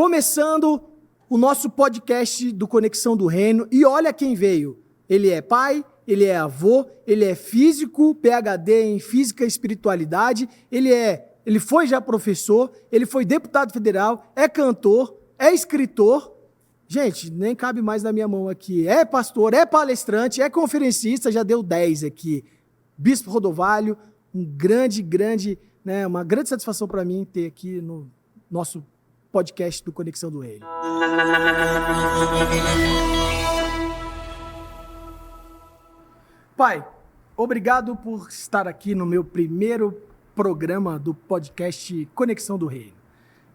começando o nosso podcast do Conexão do Reino. E olha quem veio. Ele é pai, ele é avô, ele é físico, PhD em Física e Espiritualidade, ele foi já professor, ele foi deputado federal, é cantor, é escritor. Gente, nem cabe mais na minha mão aqui. É pastor, é palestrante, é conferencista, já deu 10 aqui. Bispo Rodovalho, uma grande satisfação para mim ter aqui no nosso podcast do Conexão do Reino. Pai, obrigado por estar aqui no meu primeiro programa do podcast Conexão do Reino.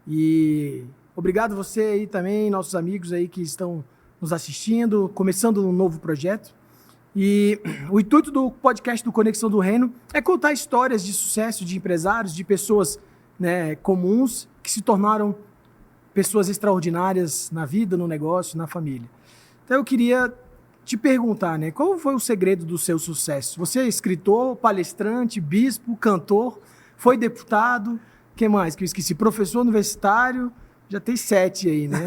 E obrigado você aí também, nossos amigos aí que estão nos assistindo, começando um novo projeto. E o intuito do podcast do Conexão do Reino é contar histórias de sucesso de empresários, de pessoas, né, comuns que se tornaram pessoas extraordinárias na vida, no negócio, na família. Então eu queria te perguntar, né, qual foi o segredo do seu sucesso? Você é escritor, palestrante, bispo, cantor, foi deputado, que mais que eu esqueci? Professor universitário, já tem 7 aí, né?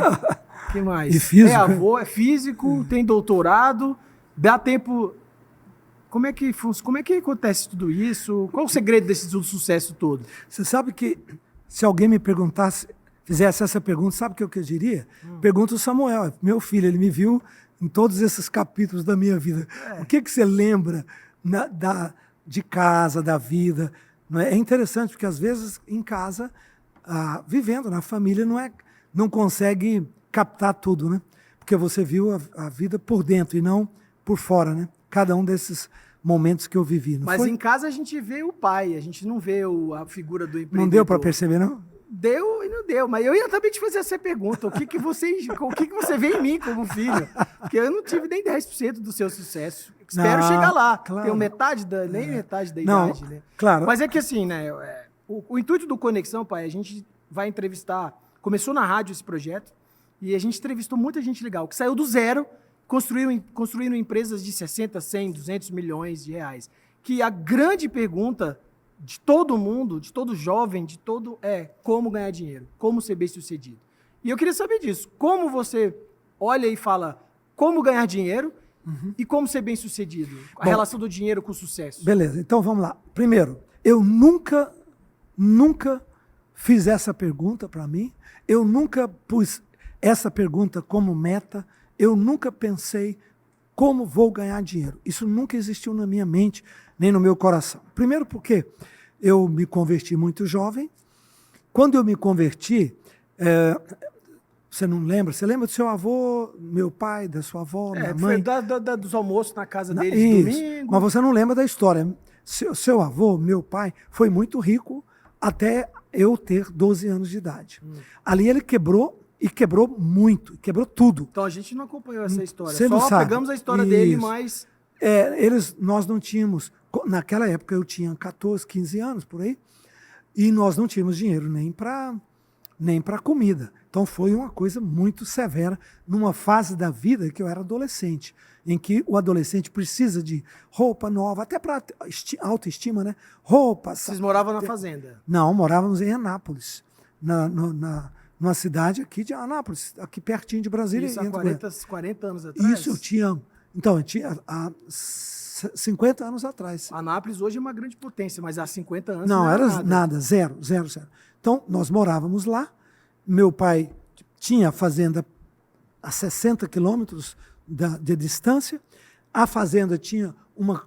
Que mais? E físico, é avô, é físico, tem doutorado, dá tempo... Como é que acontece tudo isso? Qual o segredo desse sucesso todo? Você sabe que se alguém me perguntasse, fizesse essa pergunta, sabe o que eu diria? Pergunta o Samuel, meu filho, ele me viu em todos esses capítulos da minha vida. O que você lembra de casa, da vida? Não é? É interessante, porque às vezes em casa, vivendo na família, não consegue captar tudo, né? Porque você viu a vida por dentro e não por fora, né? Cada um desses momentos que eu vivi. Mas em casa a gente vê o pai, a gente não vê a figura do empreendedor. Não deu para perceber, não? Deu e não deu, mas eu ia também te fazer essa pergunta, o que você vê em mim como filho? Porque eu não tive nem 10% do seu sucesso. Espero chegar lá. Claro. Tenho metade da idade, né? Claro. Mas é que assim, né, o intuito do Conexão, pai, a gente vai entrevistar, começou na rádio esse projeto, e a gente entrevistou muita gente legal, que saiu do zero, construíram empresas de 60, 100, 200 milhões de reais. Que a grande pergunta de todo mundo, de todo jovem, é como ganhar dinheiro, como ser bem-sucedido. E eu queria saber disso. Como você olha e fala como ganhar dinheiro e como ser bem-sucedido? A relação do dinheiro com o sucesso. Beleza, então vamos lá. Primeiro, eu nunca fiz essa pergunta para mim, eu nunca pus essa pergunta como meta, eu nunca pensei como vou ganhar dinheiro. Isso nunca existiu na minha mente, nem no meu coração. Primeiro porque eu me converti muito jovem. Quando eu me converti, você não lembra? Você lembra do seu avô, meu pai, da sua avó, minha mãe? Foi dos almoços na casa deles de domingo. Mas você não lembra da história. Seu avô, meu pai, foi muito rico até eu ter 12 anos de idade. Ali ele quebrou, e quebrou muito, quebrou tudo. Então a gente não acompanhou essa história. Você não sabe. Pegamos a história dele, mas... Nós não tínhamos... Naquela época eu tinha 14, 15 anos, por aí, e nós não tínhamos dinheiro nem para comida. Então foi uma coisa muito severa, numa fase da vida que eu era adolescente, em que o adolescente precisa de roupa nova, até para autoestima, né? Roupa... Vocês moravam na fazenda? Não, morávamos em Anápolis, numa cidade aqui de Anápolis, aqui pertinho de Brasília. Isso há 40 anos atrás? Isso eu tinha 50 anos atrás. Anápolis hoje é uma grande potência, mas há 50 anos não era nada. Zero. Então, nós morávamos lá, meu pai tinha a fazenda a 60 quilômetros de distância, a fazenda tinha uma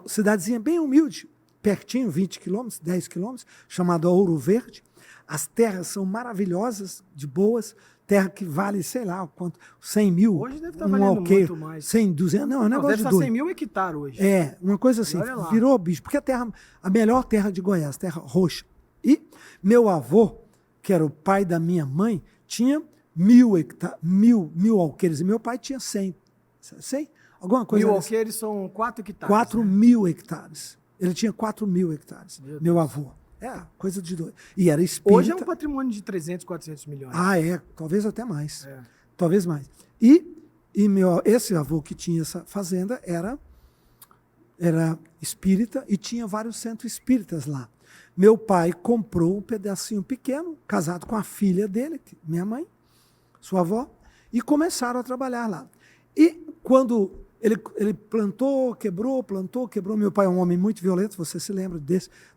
cidadezinha bem humilde, pertinho, 20 quilômetros, 10 quilômetros, chamada Ouro Verde. As terras são maravilhosas, de boas, terra que vale, sei lá, quanto, 100 mil. Hoje deve estar valendo muito mais. 100, 200, não, é um negócio deve estar 100 mil hectares hoje. Uma coisa assim, virou bicho, porque a melhor terra de Goiás, terra roxa. E meu avô, que era o pai da minha mãe, tinha 1.000 alqueires, e meu pai tinha 100. 100? Alguma coisa 1.000 alqueires são 4 hectares. 4.000 hectares. Ele tinha 4.000 hectares, meu avô. Coisa de doido. E era espírita. Hoje é um patrimônio de 300, 400 milhões. Talvez até mais. Talvez mais. E esse avô que tinha essa fazenda era espírita e tinha vários centros espíritas lá. Meu pai comprou um pedacinho pequeno, casado com a filha dele, minha mãe, sua avó, e começaram a trabalhar lá. E quando ele plantou, quebrou, meu pai é um homem muito violento, você se lembra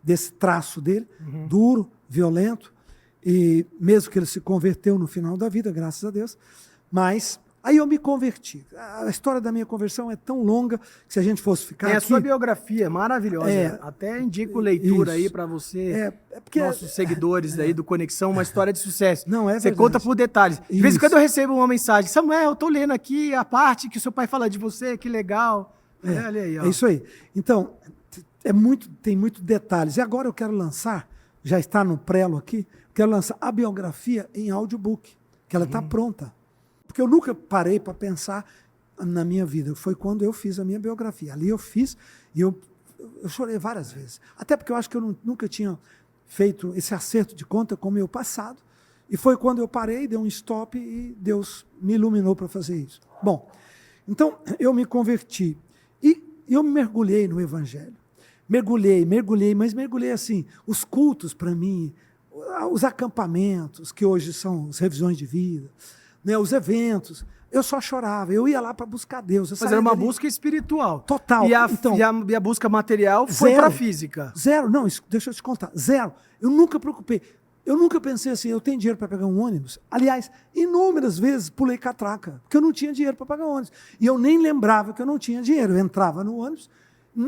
desse traço dele, duro, violento, e mesmo que ele se converteu no final da vida, graças a Deus, mas aí eu me converti. A história da minha conversão é tão longa que se a gente fosse ficar aqui... a sua biografia maravilhosa. Até indico leitura aí para você, porque nossos seguidores aí do Conexão, uma história de sucesso. Não, é você verdade. conta por detalhes. De vez em quando eu recebo uma mensagem, Samuel, eu tô lendo aqui a parte que o seu pai fala de você, que legal. Olha aí, ó. É isso aí. Então, tem muito detalhes. E agora eu quero lançar, já está no prelo aqui, quero lançar a biografia em audiobook, que ela está pronta. Porque eu nunca parei para pensar na minha vida. Foi quando eu fiz a minha biografia. Ali eu fiz e eu chorei várias vezes. Até porque eu acho que eu nunca tinha feito esse acerto de conta com o meu passado. E foi quando eu parei, dei um stop e Deus me iluminou para fazer isso. Bom, então eu me converti e eu mergulhei no Evangelho. Mergulhei, mas mergulhei assim. Os cultos para mim, os acampamentos, que hoje são as revisões de vida, né, os eventos, eu só chorava, eu ia lá para buscar Deus. Mas era uma busca espiritual. Total. E a busca material foi para a física. Zero, não, deixa eu te contar, zero. Eu nunca preocupei, eu nunca pensei assim, eu tenho dinheiro para pegar um ônibus. Aliás, inúmeras vezes pulei catraca, porque eu não tinha dinheiro para pagar ônibus. E eu nem lembrava que eu não tinha dinheiro. Eu entrava no ônibus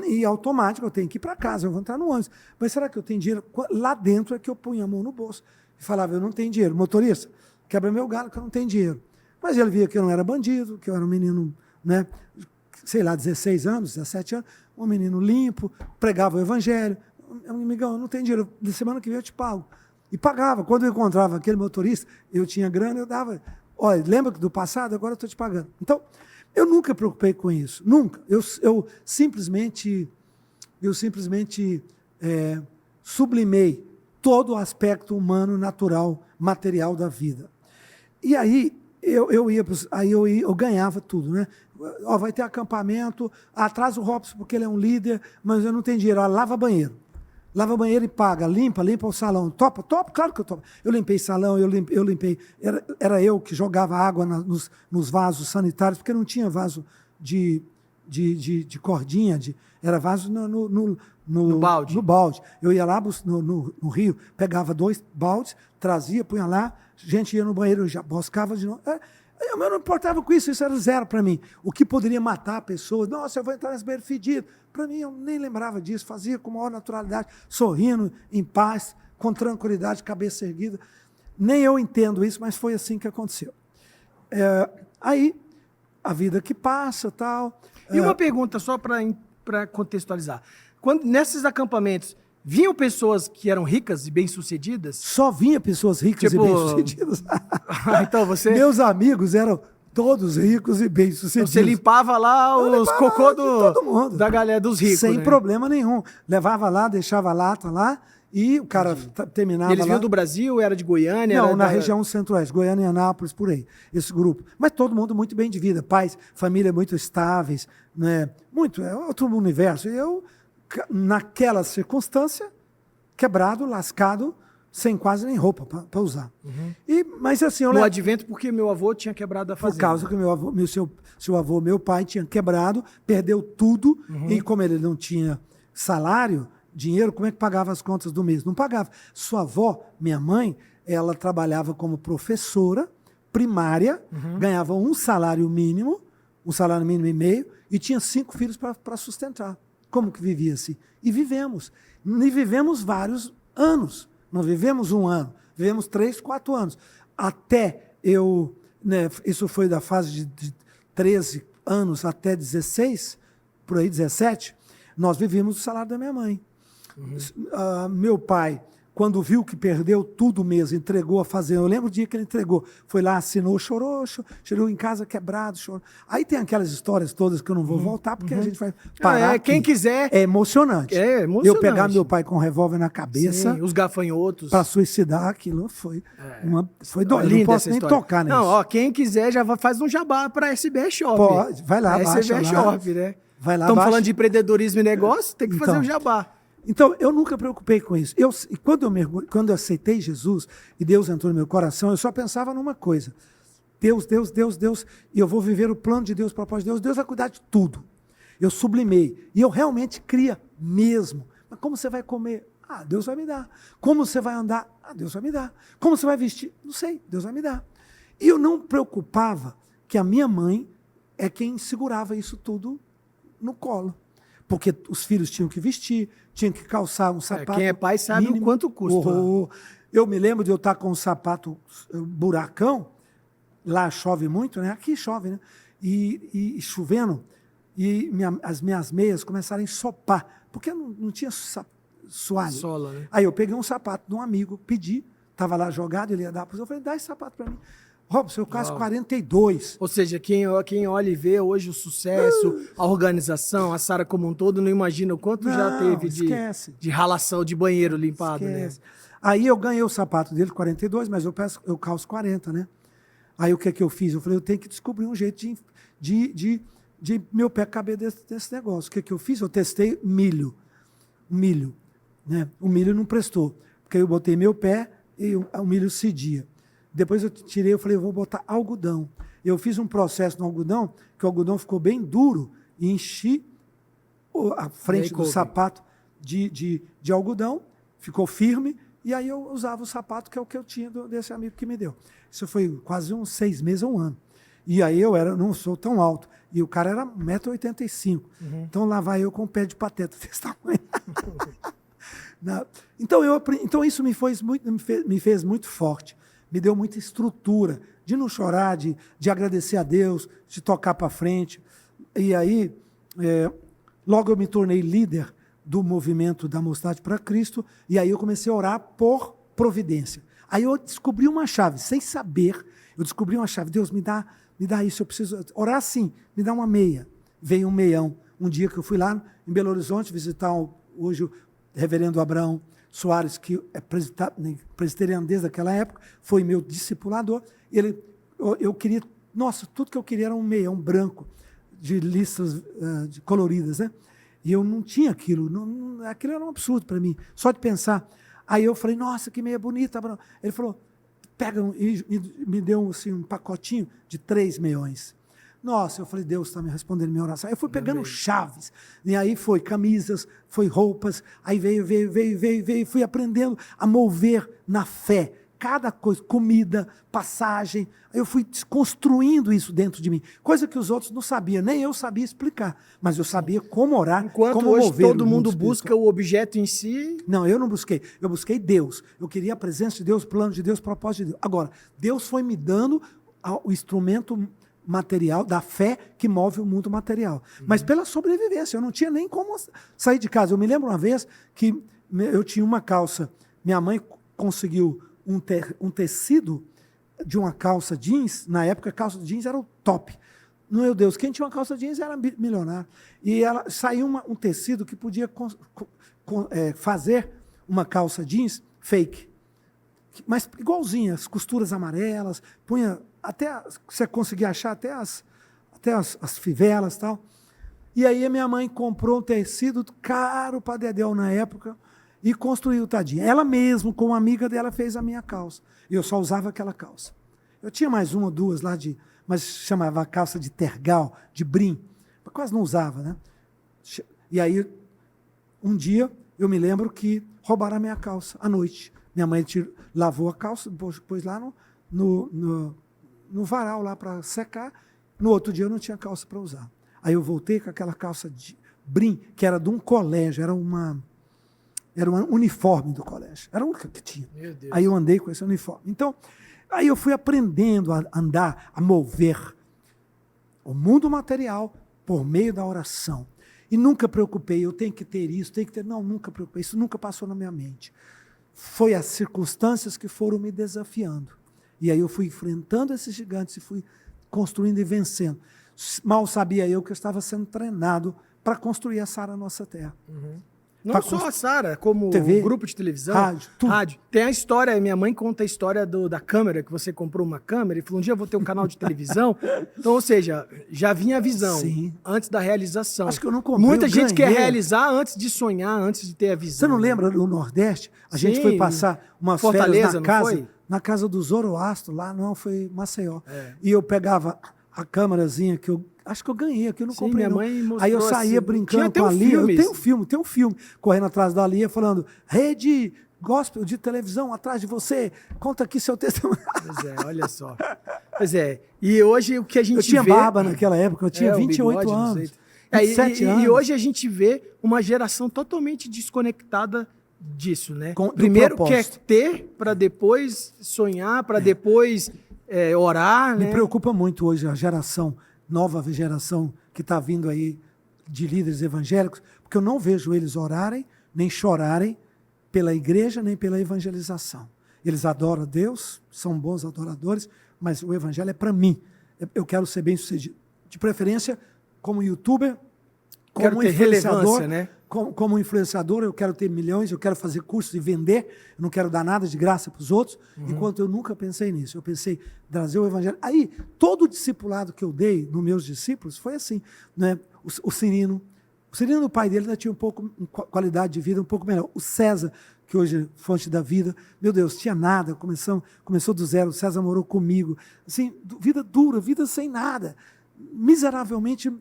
e automático, eu tenho que ir para casa, eu vou entrar no ônibus. Mas será que eu tenho dinheiro? Lá dentro é que eu punha a mão no bolso e falava, eu não tenho dinheiro. Motorista, quebra meu galho que eu não tenho dinheiro. Mas ele via que eu não era bandido, que eu era um menino, né, sei lá, 16 anos, 17 anos, um menino limpo, pregava o evangelho. Amigão, eu não tenho dinheiro, na semana que vem eu te pago. E pagava. Quando eu encontrava aquele motorista, eu tinha grana, eu dava. Olha, lembra do passado? Agora eu estou te pagando. Então, eu nunca me preocupei com isso. Nunca. Eu simplesmente sublimei todo o aspecto humano, natural, material da vida. E aí eu ganhava tudo, né? Ó, vai ter acampamento, atrasa o Robson porque ele é um líder, mas eu não tenho dinheiro. Ó, lava banheiro. Lava banheiro e paga, limpa o salão. Topa? Claro que eu topo. Eu limpei salão, eu limpei. Era eu que jogava água nos vasos sanitários, porque não tinha vaso de cordinha, era vaso no balde. No balde. Eu ia lá no rio, pegava 2 baldes, trazia, punha lá, gente ia no banheiro, já buscava de novo. Eu não importava com isso era zero para mim. O que poderia matar a pessoa, nossa, eu vou entrar nesse banheiro fedido. Para mim, eu nem lembrava disso, fazia com maior naturalidade, sorrindo, em paz, com tranquilidade, cabeça erguida. Nem eu entendo isso, mas foi assim que aconteceu. Aí, a vida que passa, tal. E uma pergunta só para contextualizar. Nesses acampamentos, vinham pessoas que eram ricas e bem-sucedidas? Só vinha pessoas ricas e bem-sucedidas. Então você... Meus amigos eram todos ricos e bem-sucedidos. Você limpava lá os cocô todo mundo. Da galera dos ricos, sem né? problema nenhum. Levava lá, deixava a lata lá e o cara terminava lá. Eles vinham do Brasil, era de Goiânia? Não, na região centro-oeste, Goiânia e Anápolis, por aí, esse grupo. Mas todo mundo muito bem de vida, pais, família muito estáveis, né? É outro universo. E eu, naquela circunstância, quebrado, lascado, sem quase nem roupa para usar. Mas assim, no advento, porque meu avô tinha quebrado a fazenda. Por causa que seu avô, meu pai, tinha quebrado, perdeu tudo, e como ele não tinha salário, dinheiro, como é que pagava as contas do mês? Não pagava. Sua avó, minha mãe, ela trabalhava como professora primária, ganhava um salário mínimo e meio, e tinha 5 filhos para sustentar. Como que vivia assim? E vivemos vários anos. Não vivemos 1 ano, vivemos 3, 4 anos. Até isso foi da fase de 13 anos até 16, por aí 17, nós vivíamos o salário da minha mãe. Meu pai, quando viu que perdeu tudo mesmo, entregou a fazenda. Eu lembro o dia que ele entregou. Foi lá, assinou, chorou em casa quebrado, chorou. Aí tem aquelas histórias todas que eu não vou voltar, porque a gente vai parar. Quem quiser. É emocionante. Eu pegar meu pai com um revólver na cabeça. Sim, os gafanhotos. Para suicidar, aquilo foi doido. Não posso nem tocar nisso. Não, quem quiser já faz um jabá para a SBE Shop. Pode, vai lá, baixa SBE Shop, né? Vai lá, estamos falando de empreendedorismo e negócio, tem que fazer um jabá. Então, eu nunca me preocupei com isso. E quando eu aceitei Jesus e Deus entrou no meu coração, eu só pensava numa coisa. Deus, Deus, Deus, Deus, e eu vou viver o plano de Deus, o propósito de Deus. Deus vai cuidar de tudo. Eu sublimei. E eu realmente cria mesmo. Mas como você vai comer? Ah, Deus vai me dar. Como você vai andar? Ah, Deus vai me dar. Como você vai vestir? Não sei, Deus vai me dar. E eu não preocupava que a minha mãe é quem segurava isso tudo no colo. Porque os filhos tinham que vestir, tinham que calçar um sapato. Quem é pai sabe mínimo. O quanto custa. Eu me lembro de eu estar com um sapato buracão, lá chove muito, né? Aqui chove, né? E chovendo, e as minhas meias começaram a ensopar, porque não tinha soalho. Sola, né? Aí eu peguei um sapato de um amigo, pedi, estava lá jogado, ele ia dar para eu falei, dá esse sapato para mim. Robson, eu quase 42. Ou seja, quem olha e vê hoje o sucesso, a organização, a Sara como um todo, não imagina o quanto já teve de ralação de banheiro limpado, né? Aí eu ganhei o sapato dele, 42, mas eu calço 40, né? Aí o que é que eu fiz? Eu falei, eu tenho que descobrir um jeito de meu pé caber desse negócio. O que é que eu fiz? Eu testei milho. Né? O milho não prestou, porque eu botei meu pé e o milho cedia. Depois eu tirei, eu falei, eu vou botar algodão. Eu fiz um processo no algodão, que o algodão ficou bem duro, e enchi a frente do sapato de algodão, ficou firme, e aí eu usava o sapato, que é o que eu tinha desse amigo que me deu. Isso foi quase uns 6 meses ou um ano. E aí eu não sou tão alto, e o cara era 1,85 m. Então lá vai eu com o pé de pateta desse tamanho. Então isso me fez muito forte. Me deu muita estrutura de não chorar, de agradecer a Deus, de tocar para frente. E aí, logo eu me tornei líder do movimento da Mocidade para Cristo, e aí eu comecei a orar por providência. Aí eu descobri uma chave, sem saber, eu descobri uma chave. Deus, me dá isso, eu preciso orar assim, me dá uma meia. Veio um meião. Um dia que eu fui lá em Belo Horizonte visitar hoje o reverendo Abraão Soares, que é presbiteriano desde aquela época, foi meu discipulador. Eu queria, tudo que eu queria era um meião branco, de listras coloridas, né? E eu não tinha aquilo, aquilo era um absurdo para mim, só de pensar. Aí eu falei, nossa, que meia bonita, Abraão. Ele falou, pega, e me deu assim, um pacotinho de 3 meiões. Nossa, eu falei, Deus está me respondendo minha oração. Aí eu fui pegando chaves, e aí foi camisas, foi roupas, aí veio, fui aprendendo a mover na fé. Cada coisa, comida, passagem, aí eu fui desconstruindo isso dentro de mim. Coisa que os outros não sabiam, nem eu sabia explicar, mas eu sabia como orar, enquanto como hoje mover todo mundo busca o objeto em si. Não, eu não busquei. Eu busquei Deus. Eu queria a presença de Deus, o plano de Deus, o propósito de Deus. Agora, Deus foi me dando o instrumento material da fé que move o mundo material. Mas pela sobrevivência, eu não tinha nem como sair de casa. Eu me lembro uma vez que eu tinha uma calça, minha mãe conseguiu um tecido de uma calça jeans. Na época, a calça jeans era o top. Meu Deus, quem tinha uma calça jeans era milionário. E ela saiu um tecido que podia fazer uma calça jeans fake. Mas igualzinha, as costuras amarelas, punha até você conseguia achar até as fivelas e tal. E aí a minha mãe comprou um tecido caro para dedéu na época e construiu, tadinha. Ela mesma, com uma amiga dela, fez a minha calça. E eu só usava aquela calça. Eu tinha mais uma ou duas lá, mas chamava calça de tergal, de brim. Mas quase não usava, né? E aí, um dia, eu me lembro que roubaram a minha calça à noite. Minha mãe lavou a calça, pôs lá no varal lá para secar. No outro dia eu não tinha calça para usar. Aí eu voltei com aquela calça de brim, que era de um colégio, era um uniforme do colégio. Era o único que tinha. Meu Deus. Aí eu andei com esse uniforme. Então, aí eu fui aprendendo a andar, a mover o mundo material por meio da oração. E nunca preocupei, eu tenho que ter isso, tenho que ter... Não, nunca preocupei, isso nunca passou na minha mente. Foi as circunstâncias que foram me desafiando. E aí eu fui enfrentando esses gigantes e fui construindo e vencendo. Mal sabia eu que eu estava sendo treinado para construir a Sara Nossa Terra. Não só a Sara, como TV, grupo de televisão, rádio, tudo. Tem a história, minha mãe conta a história da câmera, que você comprou uma câmera e falou, um dia eu vou ter um canal de televisão. Então, ou seja, já vinha a visão, Sim. antes da realização. Acho que eu não comprei, Muita eu gente quer ganhei. realizar antes de sonhar, antes de ter a visão. Você não lembra no Nordeste? A gente foi passar umas férias Fortaleza, na casa, não foi? na casa do Zoroastro, lá não, foi Maceió. E eu pegava a câmerazinha que eu acho que eu ganhei, que eu não Sim, comprei. minha não. mãe mostrou Aí eu saía assim, brincando tinha com a até um Lia. filme. Eu tenho um filme, correndo atrás da Lia, falando: rede gospel de televisão atrás de você, conta aqui seu testemunho. Pois é, olha só. Pois é, e hoje o que a gente Eu tinha vê... barba naquela época, eu tinha o 28 bigode, não anos. sei. 27 anos. E hoje a gente vê uma geração totalmente desconectada disso, né? Do Primeiro quer propósito. ter, para depois sonhar, para depois orar, Me né? preocupa muito hoje a nova geração que está vindo aí de líderes evangélicos, porque eu não vejo eles orarem, nem chorarem pela igreja, nem pela evangelização. Eles adoram a Deus, são bons adoradores, mas o evangelho é para mim. Eu quero ser bem sucedido. De preferência, como youtuber, Quero como ter influenciador, relevância, né? Como influenciador, eu quero ter milhões, eu quero fazer cursos e vender, eu não quero dar nada de graça para os outros, enquanto eu nunca pensei nisso. Eu pensei em trazer o evangelho. Aí, todo o discipulado que eu dei nos meus discípulos foi assim, né? O Cirino, o pai dele ainda tinha um pouco, qualidade de vida um pouco melhor. O César, que hoje é fonte da vida, meu Deus, tinha nada, começou do zero, o César morou comigo, assim, vida dura, vida sem nada, miseravelmente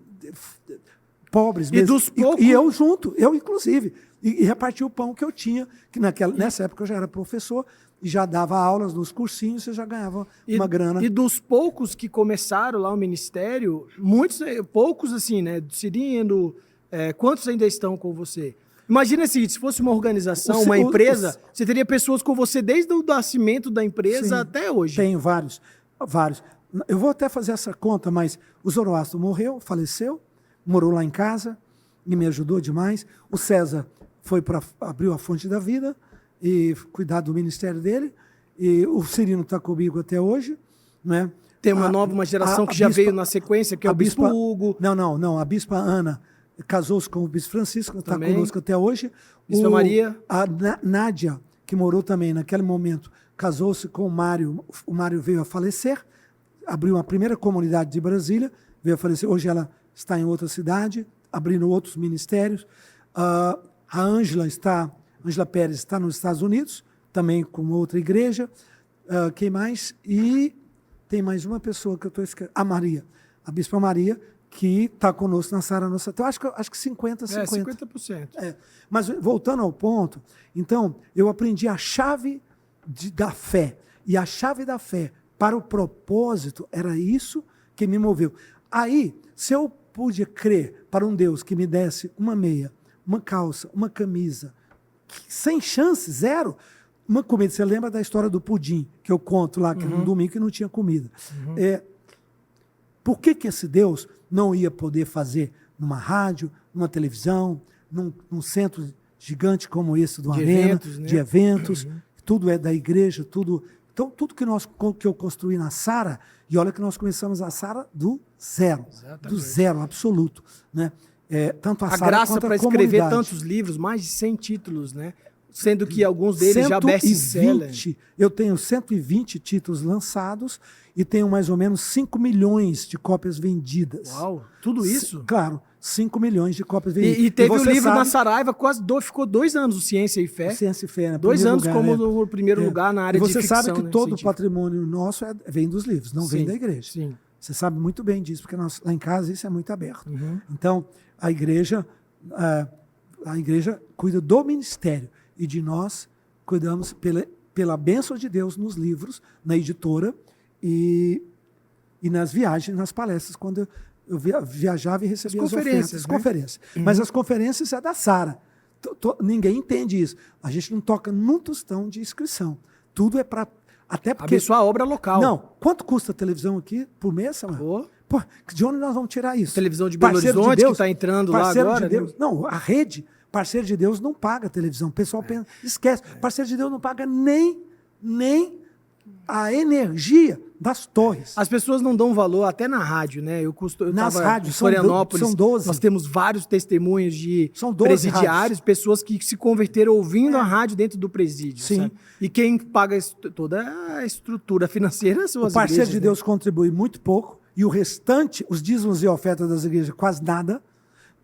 pobres mesmo. E dos poucos... E eu junto, eu inclusive. E reparti o pão que eu tinha, que nessa época eu já era professor e já dava aulas nos cursinhos, você já ganhava uma grana. E dos poucos que começaram lá o ministério, poucos assim, né? Cirino, quantos ainda estão com você? Imagina assim, se fosse uma organização, uma empresa, você teria pessoas com você desde o nascimento da empresa até hoje. Tenho vários. Eu vou até fazer essa conta, mas o Zoroastro morreu, faleceu, morou lá em casa e me ajudou demais. O César abriu a Fonte da Vida e cuidar do ministério dele. E o Cirino está comigo até hoje, né? Tem uma geração que já veio na sequência, que é o Bispo Hugo. Não. A Bispa Ana casou-se com o Bispo Francisco, está conosco até hoje. Bispa Maria. A Nádia, que morou também naquele momento, casou-se com o Mário. O Mário veio a falecer, abriu uma primeira comunidade de Brasília, veio a falecer. Hoje ela está em outra cidade, abrindo outros ministérios. A Ângela Pérez está nos Estados Unidos, também com outra igreja. Quem mais? E tem mais uma pessoa que eu estou esquecendo. A Bispa Maria, que está conosco na Sara Nossa. Então, acho que 50%. 50%. Mas, voltando ao ponto, então, eu aprendi a chave da fé. E a chave da fé para o propósito era isso que me moveu. Aí, se eu pude crer para um Deus que me desse uma meia, uma calça, uma camisa, sem chance, zero, uma comida. Você lembra da história do pudim, que eu conto lá, que era um domingo que não tinha comida. Por que esse Deus não ia poder fazer numa rádio, numa televisão, num centro gigante como esse do Arena, eventos, né? de eventos, tudo é da igreja, tudo... Então, tudo que eu construí na Sara, e olha que nós começamos a Sara do zero. Exatamente. Do zero, absoluto. Né? Tanto a graça para escrever tantos livros, mais de 100 títulos, né? Sendo que alguns deles já best-seller. Eu tenho 120 títulos lançados e tenho mais ou menos 5 milhões de cópias vendidas. Uau, tudo isso? Claro, 5 milhões de cópias vendidas. E teve o livro na Saraiva, ficou 2 anos, o Ciência e Fé. Ciência e Fé, né? 2 anos lugar, como no primeiro lugar na área de ficção. E você sabe que todo o patrimônio nosso vem dos livros, não vem da igreja. Sim. Você sabe muito bem disso, porque lá em casa isso é muito aberto. Então, a igreja cuida do ministério e de nós cuidamos pela bênção de Deus nos livros, na editora e nas viagens, nas palestras, quando eu viajava e recebia as ofertas. As conferências. Mas as conferências é da Sara. Ninguém entende isso. A gente não toca num tostão de inscrição. Tudo é para... Até porque... Abençoar a obra local. Não. Quanto custa a televisão aqui por mês, Samuel? Pô, de onde nós vamos tirar isso? Televisão de Belo Horizonte, que está entrando lá agora. De Deus. Né? Não, a rede, parceiro de Deus, não paga televisão. O pessoal pensa, esquece. Parceiro de Deus não paga nem a energia das torres. As pessoas não dão valor até na rádio, né? Eu Nas rádios, em Florianópolis, são 12. Nós temos vários testemunhos de São 12 presidiários, rádios. pessoas que se converteram ouvindo a rádio dentro do presídio. Sim. Sabe? E quem paga toda a estrutura financeira são O as parceiro igrejas, de Deus contribui muito pouco, e o restante, os dízimos e ofertas das igrejas, quase nada,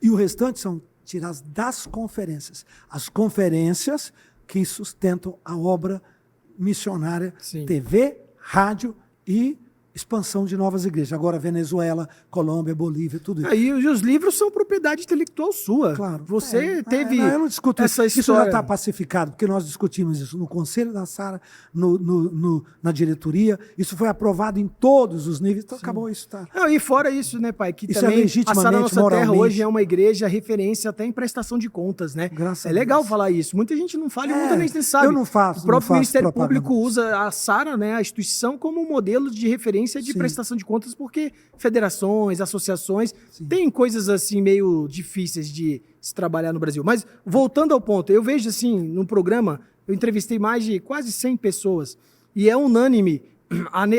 e o restante são tirados das conferências. As conferências que sustentam a obra missionária, Sim. TV, rádio e expansão de novas igrejas. Agora Venezuela, Colômbia, Bolívia, tudo isso. E os livros são propriedade intelectual sua. Claro. Você teve eu não discuto essa isso. história. Isso já está pacificado, porque nós discutimos isso no Conselho da Sara, na diretoria. Isso foi aprovado em todos os níveis. Então acabou isso. Tá? Não, e fora isso, né, pai? Que Isso também é legitimamente, a Sara Nossa Terra moralmente. hoje é uma igreja referência até em prestação de contas, né? Graças é a legal Deus. falar isso. Muita gente não fala e muita gente nem sabe. eu não faço. O próprio Ministério propaganda. Público usa a Sara, né, a instituição, como um modelo de referência de Sim. prestação de contas, porque federações, associações, Sim. tem coisas assim meio difíceis de se trabalhar no Brasil. Mas voltando ao ponto, eu vejo assim, no programa, eu entrevistei mais de quase 100 pessoas e é unânime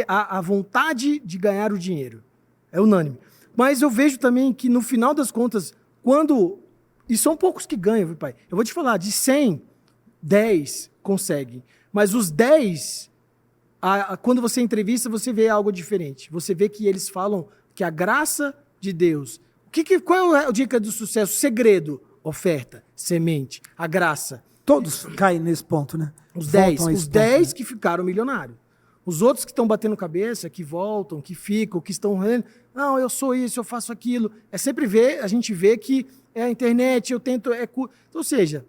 a vontade de ganhar o dinheiro. É unânime. Mas eu vejo também que no final das contas, e são poucos que ganham, viu, pai? Eu vou te falar, de 100, 10 conseguem. Mas os 10, quando você entrevista, você vê algo diferente. Você vê que eles falam que a graça de Deus... Qual é a dica do sucesso? Segredo, oferta, semente, a graça. Todos caem nesse ponto, né? Os Voltam a 10, esse ponto, né? que ficaram milionários. Os outros que estão batendo cabeça, que voltam, que ficam, que estão... Não, eu sou isso, eu faço aquilo. É sempre a gente vê que é a internet, eu tento... Ou seja,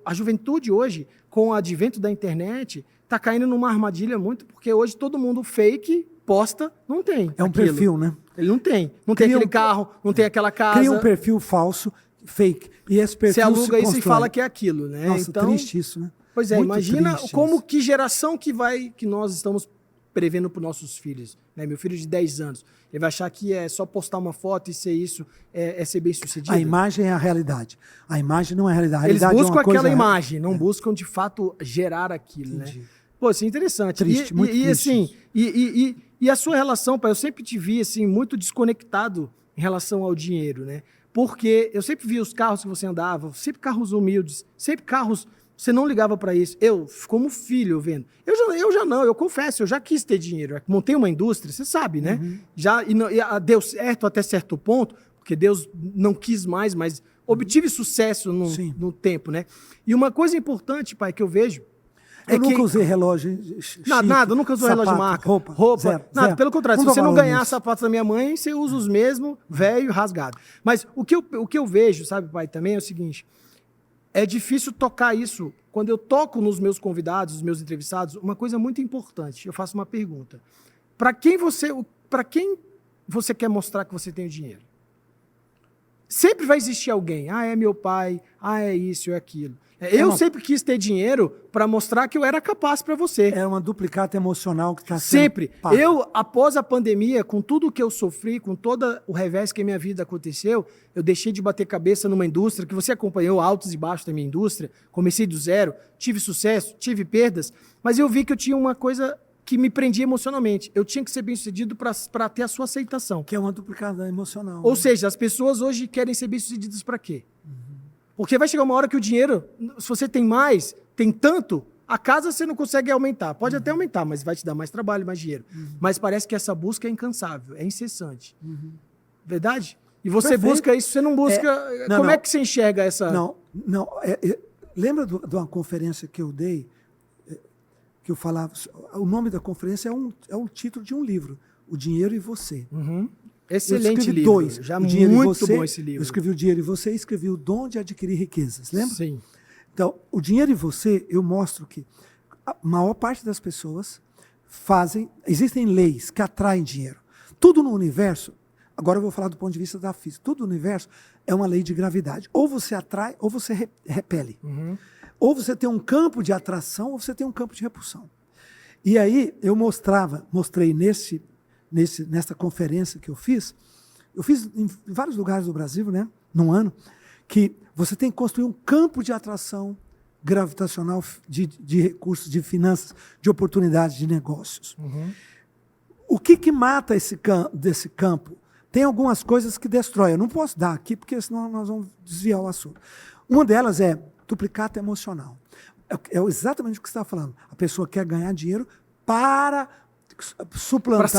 a juventude hoje, com o advento da internet, está caindo numa armadilha muito, porque hoje todo mundo fake posta, não tem. É um aquilo. perfil, né? Ele não tem. Não tem aquele carro, não tem aquela casa. Cria um perfil falso, fake. E esse perfil Você aluga se isso e constrói. fala que é aquilo, né? Nossa, então, triste isso, né? Pois é, Muito imagina triste como isso. que geração que nós estamos prevendo para os nossos filhos. Né? Meu filho de 10 anos, ele vai achar que é só postar uma foto e ser isso, é ser bem sucedido. A imagem é a realidade. A imagem não é a realidade. A Eles realidade buscam é uma coisa... aquela imagem, não buscam de fato gerar aquilo, Entendi. né? Pô, isso é interessante. Triste, muito triste. Assim, e a sua relação, pai, eu sempre te vi assim, muito desconectado em relação ao dinheiro, né? Porque eu sempre vi os carros que você andava, sempre carros humildes, sempre carros, você não ligava para isso. Eu, como filho, vendo. Eu já não, eu confesso, eu já quis ter dinheiro. Eu montei uma indústria, você sabe, né? Uhum. Deu certo até certo ponto, porque Deus não quis mais, mas obtive sucesso no tempo, né? E uma coisa importante, pai, que eu vejo, Eu nunca usei relógio chique, nada, eu nunca usei relógio de marca. Roupa, zero, nada. zero. Pelo contrário, Não se você dou não valor ganhar nisso. sapatos da minha mãe, você usa os mesmos, velho, rasgado. Mas o que eu vejo, sabe, pai, também é o seguinte, é difícil tocar isso. Quando eu toco nos meus convidados, nos meus entrevistados, uma coisa muito importante, eu faço uma pergunta. Para quem você quer mostrar que você tem o dinheiro? Sempre vai existir alguém. É meu pai, é isso, é aquilo. Eu sempre quis ter dinheiro para mostrar que eu era capaz para você. É uma duplicata emocional que está Sempre. Eu, após a pandemia, com tudo que eu sofri, com todo o revés que a minha vida aconteceu, eu deixei de bater cabeça numa indústria que você acompanhou altos e baixos da minha indústria, comecei do zero, tive sucesso, tive perdas, mas eu vi que eu tinha uma coisa que me prendia emocionalmente. Eu tinha que ser bem-sucedido para ter a sua aceitação. Que é uma duplicata emocional. Ou seja, as pessoas hoje querem ser bem-sucedidas para quê? Porque vai chegar uma hora que o dinheiro, se você tem mais, tem tanto, a casa você não consegue aumentar. Pode até aumentar, mas vai te dar mais trabalho, mais dinheiro. Mas parece que essa busca é incansável, é incessante. Verdade? E você Perfeito. busca isso, você não busca... Como é que você enxerga essa... Não. Lembra de uma conferência que eu dei, que eu falava... O nome da conferência é o título de um livro, O Dinheiro e Você. Excelente livro. Dois. Já o Dinheiro muito e Você, bom esse livro. Eu escrevi O Dinheiro e Você e escrevi O Dom de Adquirir Riquezas. Lembra? Sim. Então, O Dinheiro e Você, eu mostro que a maior parte das pessoas existem leis que atraem dinheiro. Tudo no universo, agora eu vou falar do ponto de vista da física, tudo no universo é uma lei de gravidade. Ou você atrai, ou você repele. Ou você tem um campo de atração, ou você tem um campo de repulsão. E aí eu mostrei nessa conferência que eu fiz em vários lugares do Brasil, né, num ano, que você tem que construir um campo de atração gravitacional de recursos, de finanças, de oportunidades, de negócios. O que mata desse campo? Tem algumas coisas que destroem. Eu não posso dar aqui, porque senão nós vamos desviar o assunto. Uma delas é duplicata emocional. É exatamente o que você está falando. A pessoa quer ganhar dinheiro para suplantar.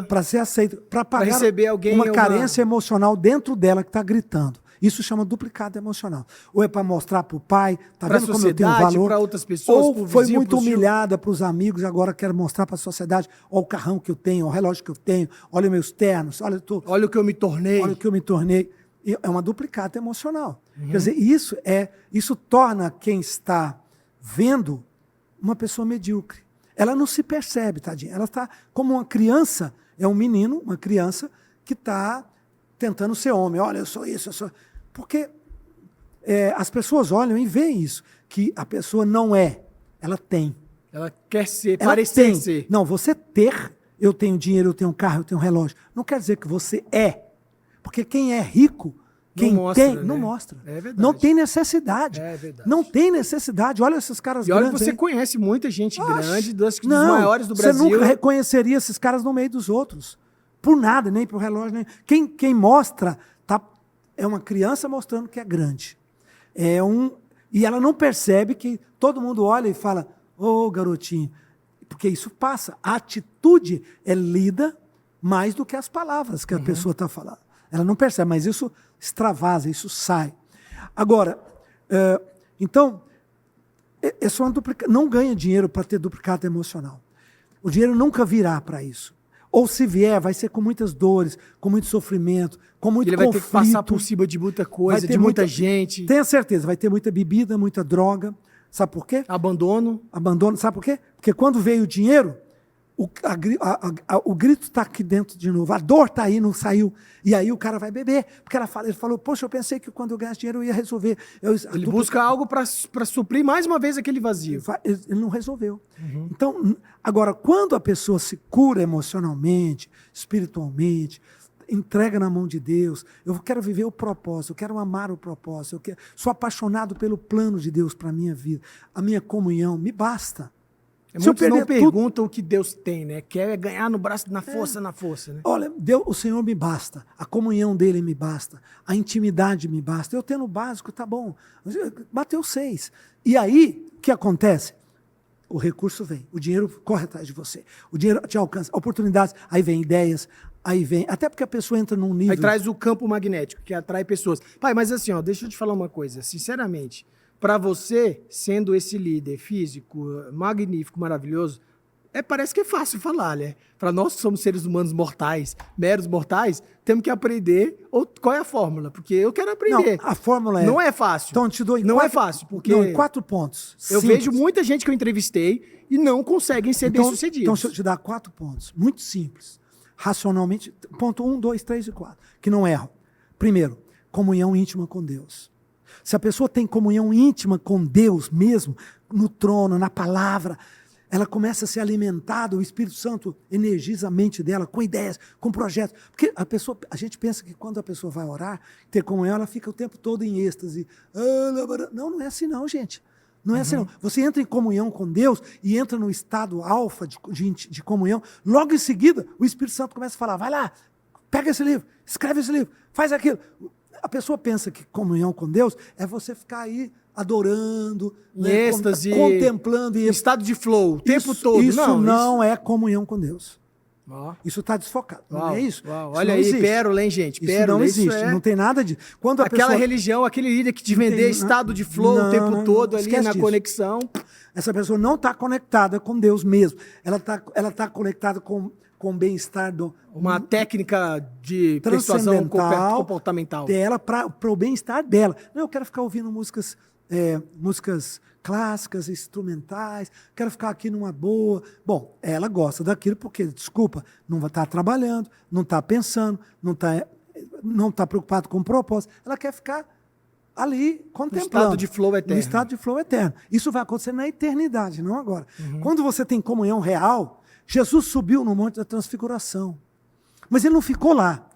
Para ser aceita. Para pagar receber alguém uma carência emocional dentro dela que está gritando. Isso chama duplicata emocional. Ou é para mostrar para o pai, tá vendo como eu tenho valor? Para outras pessoas, ou foi muito humilhada para os amigos, agora quero mostrar para a sociedade, olha o carrão que eu tenho, olha o relógio que eu tenho, olha meus ternos, olha o que eu me tornei. Olha o que eu me tornei. É uma duplicata emocional. Quer dizer, isso torna quem está vendo uma pessoa medíocre. Ela não se percebe, tadinha. Ela está como uma criança, é um menino, uma criança que está tentando ser homem. Olha, eu sou isso, eu sou... Porque as pessoas olham e veem isso, que a pessoa não é, ela tem. Ela quer ser, parecer ser. Não, você ter, eu tenho dinheiro, eu tenho um carro, eu tenho um relógio, não quer dizer que você é. Porque quem é rico, quem tem, não mostra. É verdade. Não tem necessidade. É verdade. Não tem necessidade. Olha esses caras grandes. E olha que você conhece muita gente grande, dos maiores do Brasil. Você nunca reconheceria esses caras no meio dos outros. Por nada, nem por relógio. Nem... Quem mostra é uma criança mostrando que é grande. E ela não percebe que todo mundo olha e fala, ô garotinho, porque isso passa. A atitude é lida mais do que as palavras que a pessoa está falando. Ela não percebe, mas isso extravasa, isso sai. Agora, então, é só uma não ganha dinheiro para ter duplicata emocional. O dinheiro nunca virá para isso. Ou se vier, vai ser com muitas dores, com muito sofrimento, com muito conflito. Ele vai ter que passar por cima de muita coisa, de muita gente. Tenha certeza, vai ter muita bebida, muita droga. Sabe por quê? Abandono. Sabe por quê? Porque quando veio o dinheiro, o grito está aqui dentro de novo. A dor está aí, não saiu. E aí o cara vai beber. Porque ele falou, poxa, eu pensei que quando eu ganhasse dinheiro eu ia resolver. Ele busca algo para suprir mais uma vez aquele vazio. Ele não resolveu. Então, agora, quando a pessoa se cura emocionalmente, espiritualmente, entrega na mão de Deus, eu quero viver o propósito, eu quero amar o propósito, sou apaixonado pelo plano de Deus para a minha vida, a minha comunhão, me basta. Muitos não perguntam o que Deus tem, né? Quer ganhar no braço, na força, né? Olha, o Senhor me basta, a comunhão dele me basta, a intimidade me basta. Eu tendo o básico, tá bom. Bateu 6. E aí, o que acontece? O recurso vem, o dinheiro corre atrás de você, o dinheiro te alcança, oportunidades, aí vem ideias, aí vem... Até porque a pessoa entra num nível... Aí traz o campo magnético, que atrai pessoas. Pai, mas assim, deixa eu te falar uma coisa, sinceramente... Para você, sendo esse líder físico, magnífico, maravilhoso, parece que é fácil falar, né? Para nós que somos seres humanos mortais, meros mortais, temos que aprender qual é a fórmula, porque eu quero aprender. Não, a fórmula não é fácil. Então, te dou não é fácil, porque... Não, em 4 pontos. Eu vejo muita gente que eu entrevistei e não conseguem ser bem-sucedidos. Então, deixa eu te dar 4 pontos, muito simples. Racionalmente, ponto 1, 2, 3 e 4, que não erram. Primeiro, comunhão íntima com Deus. Se a pessoa tem comunhão íntima com Deus mesmo, no trono, na palavra, ela começa a ser alimentada, o Espírito Santo energiza a mente dela com ideias, com projetos. Porque a gente pensa que quando a pessoa vai orar, ter comunhão, ela fica o tempo todo em êxtase. Não é assim não, gente. Não é assim não. Você entra em comunhão com Deus e entra no estado alfa de comunhão. Logo em seguida, o Espírito Santo começa a falar, vai lá, pega esse livro, escreve esse livro, faz aquilo. A pessoa pensa que comunhão com Deus é você ficar aí adorando, êxtase, contemplando. Estado de flow o tempo todo. Isso não é comunhão com Deus. Isso está desfocado. Não é isso. Olha aí, pérola, hein, gente? Pérola, isso não existe. Não tem nada de... Quando aquela religião, aquele líder que te vender estado de flow o tempo todo ali na conexão. Essa pessoa não está conectada com Deus mesmo. Ela tá conectada com bem-estar uma técnica de persuasão comportamental dela para o bem-estar dela. Não, eu quero ficar ouvindo músicas clássicas, instrumentais, quero ficar aqui numa boa. Bom, ela gosta daquilo porque, desculpa, não vai estar trabalhando, não está pensando, não tá preocupado com o propósito. Ela quer ficar ali contemplando. No estado de flow eterno. No estado de flow eterno. Isso vai acontecer na eternidade, não agora. Quando você tem comunhão real, Jesus subiu no Monte da Transfiguração. Mas ele não ficou lá.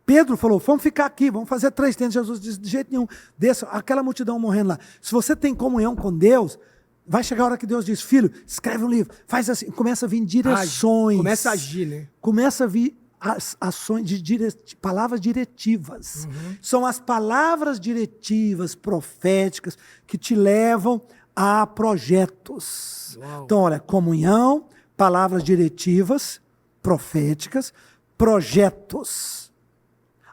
Pedro falou, vamos ficar aqui, vamos fazer 3 tendas. Jesus disse, de jeito nenhum, desça, aquela multidão morrendo lá. Se você tem comunhão com Deus, vai chegar a hora que Deus diz, filho, escreve um livro, faz assim, começa a vir direções. Começa a agir, né? Começa a vir as ações de palavras diretivas. São as palavras diretivas, proféticas, que te levam a projetos. Uau. Então, olha, comunhão, palavras diretivas, proféticas, projetos.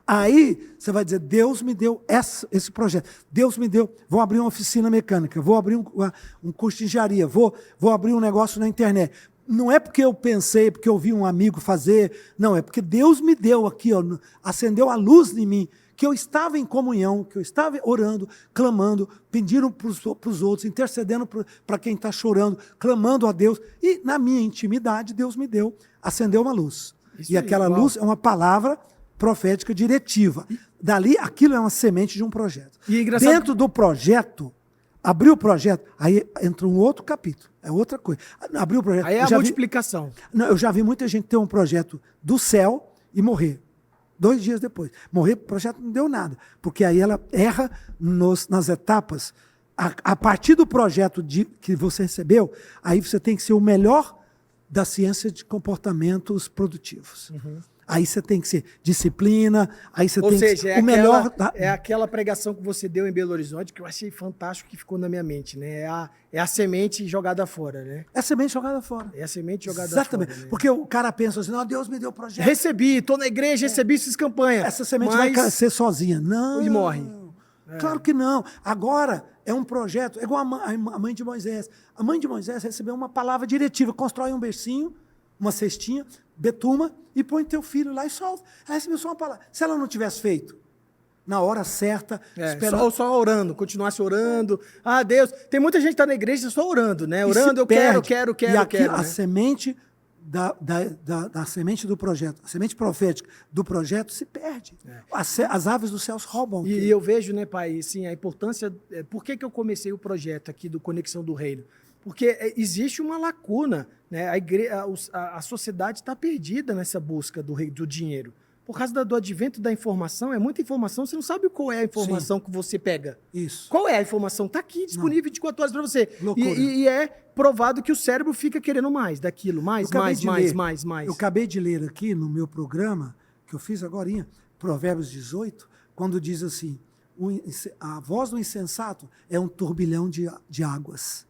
Aí você vai dizer, Deus me deu esse projeto. Deus me deu, vou abrir uma oficina mecânica, vou abrir um curso de engenharia, vou abrir um negócio na internet. Não é porque eu pensei, porque eu vi um amigo fazer, não, é porque Deus me deu aqui, ó, acendeu a luz em mim, que eu estava em comunhão, que eu estava orando, clamando, pedindo para os outros, intercedendo para quem está chorando, clamando a Deus. E na minha intimidade, Deus me deu, acendeu uma luz. Isso e aí, aquela uau. luz é uma palavra profética diretiva. Dali, aquilo é uma semente de um projeto. E é engraçado Dentro do projeto, abriu o projeto, aí entra um outro capítulo, é outra coisa. Abriu o projeto. Aí é a multiplicação. Eu já vi muita gente ter um projeto do céu e morrer. 2 dias depois. Morrer, o projeto não deu nada. Porque aí ela erra nas etapas. A partir do projeto que você recebeu, aí você tem que ser o melhor da ciência de comportamentos produtivos. Aí você tem que ser disciplina, aí você tem que ser o melhor. É aquela pregação que você deu em Belo Horizonte que eu achei fantástico, que ficou na minha mente, né? É a semente jogada fora, né? É a semente jogada fora. É a semente jogada Exatamente. fora. Né? Porque o cara pensa assim, não, Deus me deu projeto. Recebi, tô na igreja, recebi, fiz campanha. Essa semente vai crescer sozinha. Não. E morre. Claro que não. Agora é um projeto, é igual a mãe de Moisés. A mãe de Moisés recebeu uma palavra diretiva, constrói um bercinho, uma cestinha, betuma e põe teu filho lá e solta. Ela recebeu só uma palavra. Se ela não tivesse feito, na hora certa, só orando, continuasse orando. Ah, Deus, tem muita gente que está na igreja só orando, né? Orando, eu quero. E aqui, quero. A né? semente da semente do projeto, a semente profética do projeto se perde. As aves dos céus roubam. E eu vejo, né, pai, assim, a importância. Por que eu comecei o projeto aqui do Conexão do Reino? Porque existe uma lacuna, né? A sociedade está perdida nessa busca do dinheiro. Por causa do advento da informação, é muita informação, você não sabe qual é a informação que você pega. Isso. Qual é a informação? Está aqui, disponível 24 horas para você. Loucura. E é provado que o cérebro fica querendo mais daquilo, mais. Eu acabei de ler aqui no meu programa, que eu fiz agorinha, Provérbios 18, quando diz assim, a voz do insensato é um turbilhão de águas,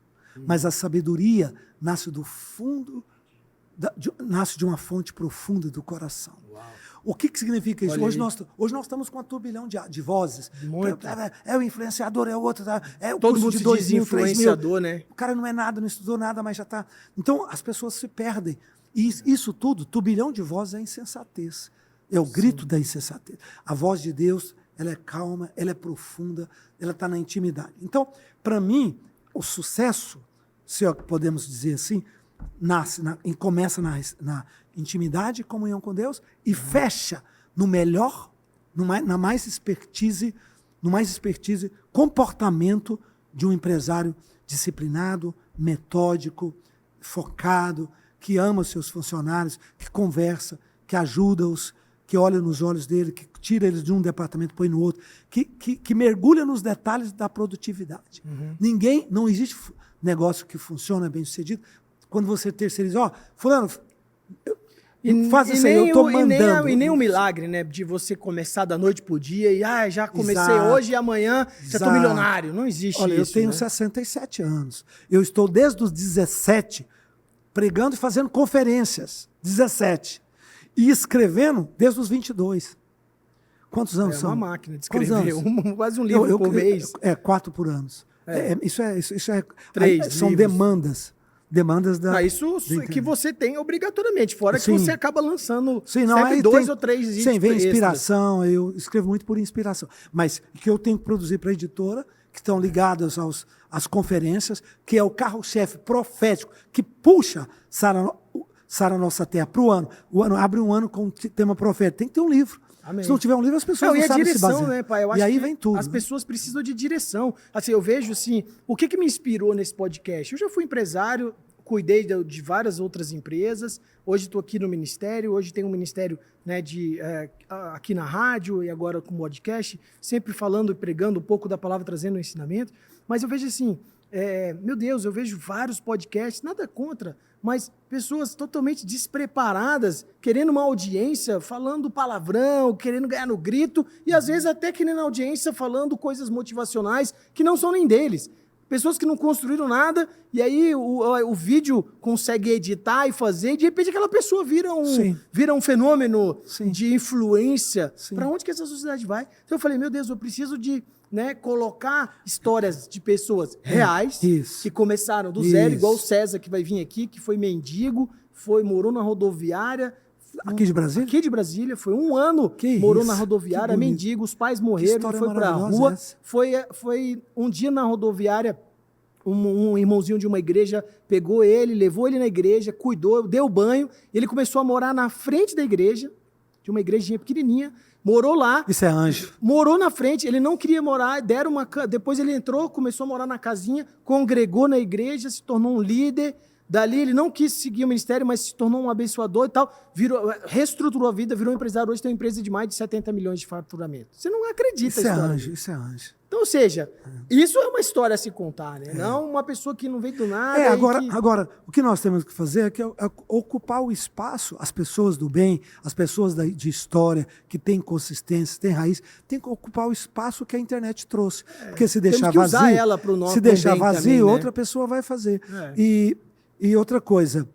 mas a sabedoria nasce do fundo, nasce de uma fonte profunda do coração. Uau. O que significa isso? Hoje nós estamos com um turbilhão de vozes. Muito. É o influenciador, é o outro. É o todo curso mundo de 2 mil, 3 mil. Né? O cara não é nada, não estudou nada, mas já está. Então, as pessoas se perdem. E isso tudo, turbilhão de vozes, é insensatez. É o grito da insensatez. A voz de Deus, ela é calma, ela é profunda, ela está na intimidade. Então, para mim, o sucesso, se podemos dizer assim, começa na intimidade e comunhão com Deus e fecha no melhor, no mais expertise comportamento de um empresário disciplinado, metódico, focado, que ama os seus funcionários, que conversa, que ajuda-os, que olha nos olhos dele, que tira eles de um departamento e põe no outro, que mergulha nos detalhes da produtividade. Não existe negócio que funciona bem sucedido quando você terceiriza, fulano, faz isso aí, eu estou mandando. E nem um milagre, né? De você começar da noite pro dia e já comecei hoje e amanhã já estou milionário. Não existe Olha, isso. Eu tenho né? 67 anos. Eu estou desde os 17 pregando e fazendo conferências. 17. E escrevendo desde os 22. Quantos anos são? É uma máquina de escrever. Quase um livro por mês. 4 por ano. Isso é 3 são livros. Demandas da... Isso que você tem obrigatoriamente, fora que você acaba lançando sempre 2 ou 3 vídeos. Sim, vem inspiração, eu escrevo muito por inspiração. Mas que eu tenho que produzir para a editora, que estão ligadas às conferências, que é o carro-chefe profético, que puxa Sara Nossa Terra para o ano. O ano abre um ano com tema profético. Tem que ter um livro. Amém. Se não tiver um livro, as pessoas não sabem se basear. Né, pai? Eu acho e aí que vem tudo. As pessoas precisam de direção. Assim, eu vejo assim, o que me inspirou nesse podcast? Eu já fui empresário, cuidei de várias outras empresas. Hoje estou aqui no ministério, hoje tenho um ministério, né, aqui na rádio e agora com o podcast, sempre falando e pregando um pouco da palavra, trazendo o ensinamento. Mas eu vejo assim, meu Deus, eu vejo vários podcasts, nada contra, mas pessoas totalmente despreparadas, querendo uma audiência, falando palavrão, querendo ganhar no grito, e às vezes até querendo audiência falando coisas motivacionais que não são nem deles. Pessoas que não construíram nada, e aí o vídeo consegue editar e fazer, e de repente aquela pessoa vira um fenômeno de influência. Para onde que essa sociedade vai? Então eu falei, meu Deus, eu preciso de, né, colocar histórias de pessoas reais, que começaram do zero, igual o César que vai vir aqui, que foi mendigo, morou na rodoviária. Aqui de Brasília? Aqui de Brasília, foi 1 ano, morou na rodoviária, mendigo, os pais morreram, foi pra rua. Foi um dia na rodoviária, um irmãozinho de uma igreja pegou ele, levou ele na igreja, cuidou, deu banho, e ele começou a morar na frente da igreja, de uma igrejinha pequenininha, morou lá. Isso é anjo. Morou na frente, ele não queria morar, depois ele entrou, começou a morar na casinha, congregou na igreja, se tornou um líder. Dali ele não quis seguir o ministério, mas se tornou um abençoador e tal, reestruturou a vida, virou empresário, hoje tem uma empresa de mais de 70 milhões de faturamento. Você não acredita isso história. Isso é anjo. Então, ou seja, isso é uma história a se contar, né? Não uma pessoa que não veio do nada. Agora, o que nós temos que fazer é ocupar o espaço, as pessoas do bem, as pessoas de história, que têm consistência, têm raiz, tem que ocupar o espaço que a internet trouxe. Porque se deixar vazio, usar ela pro nosso se deixar bem vazio, também, né? outra pessoa vai fazer. E outra coisa,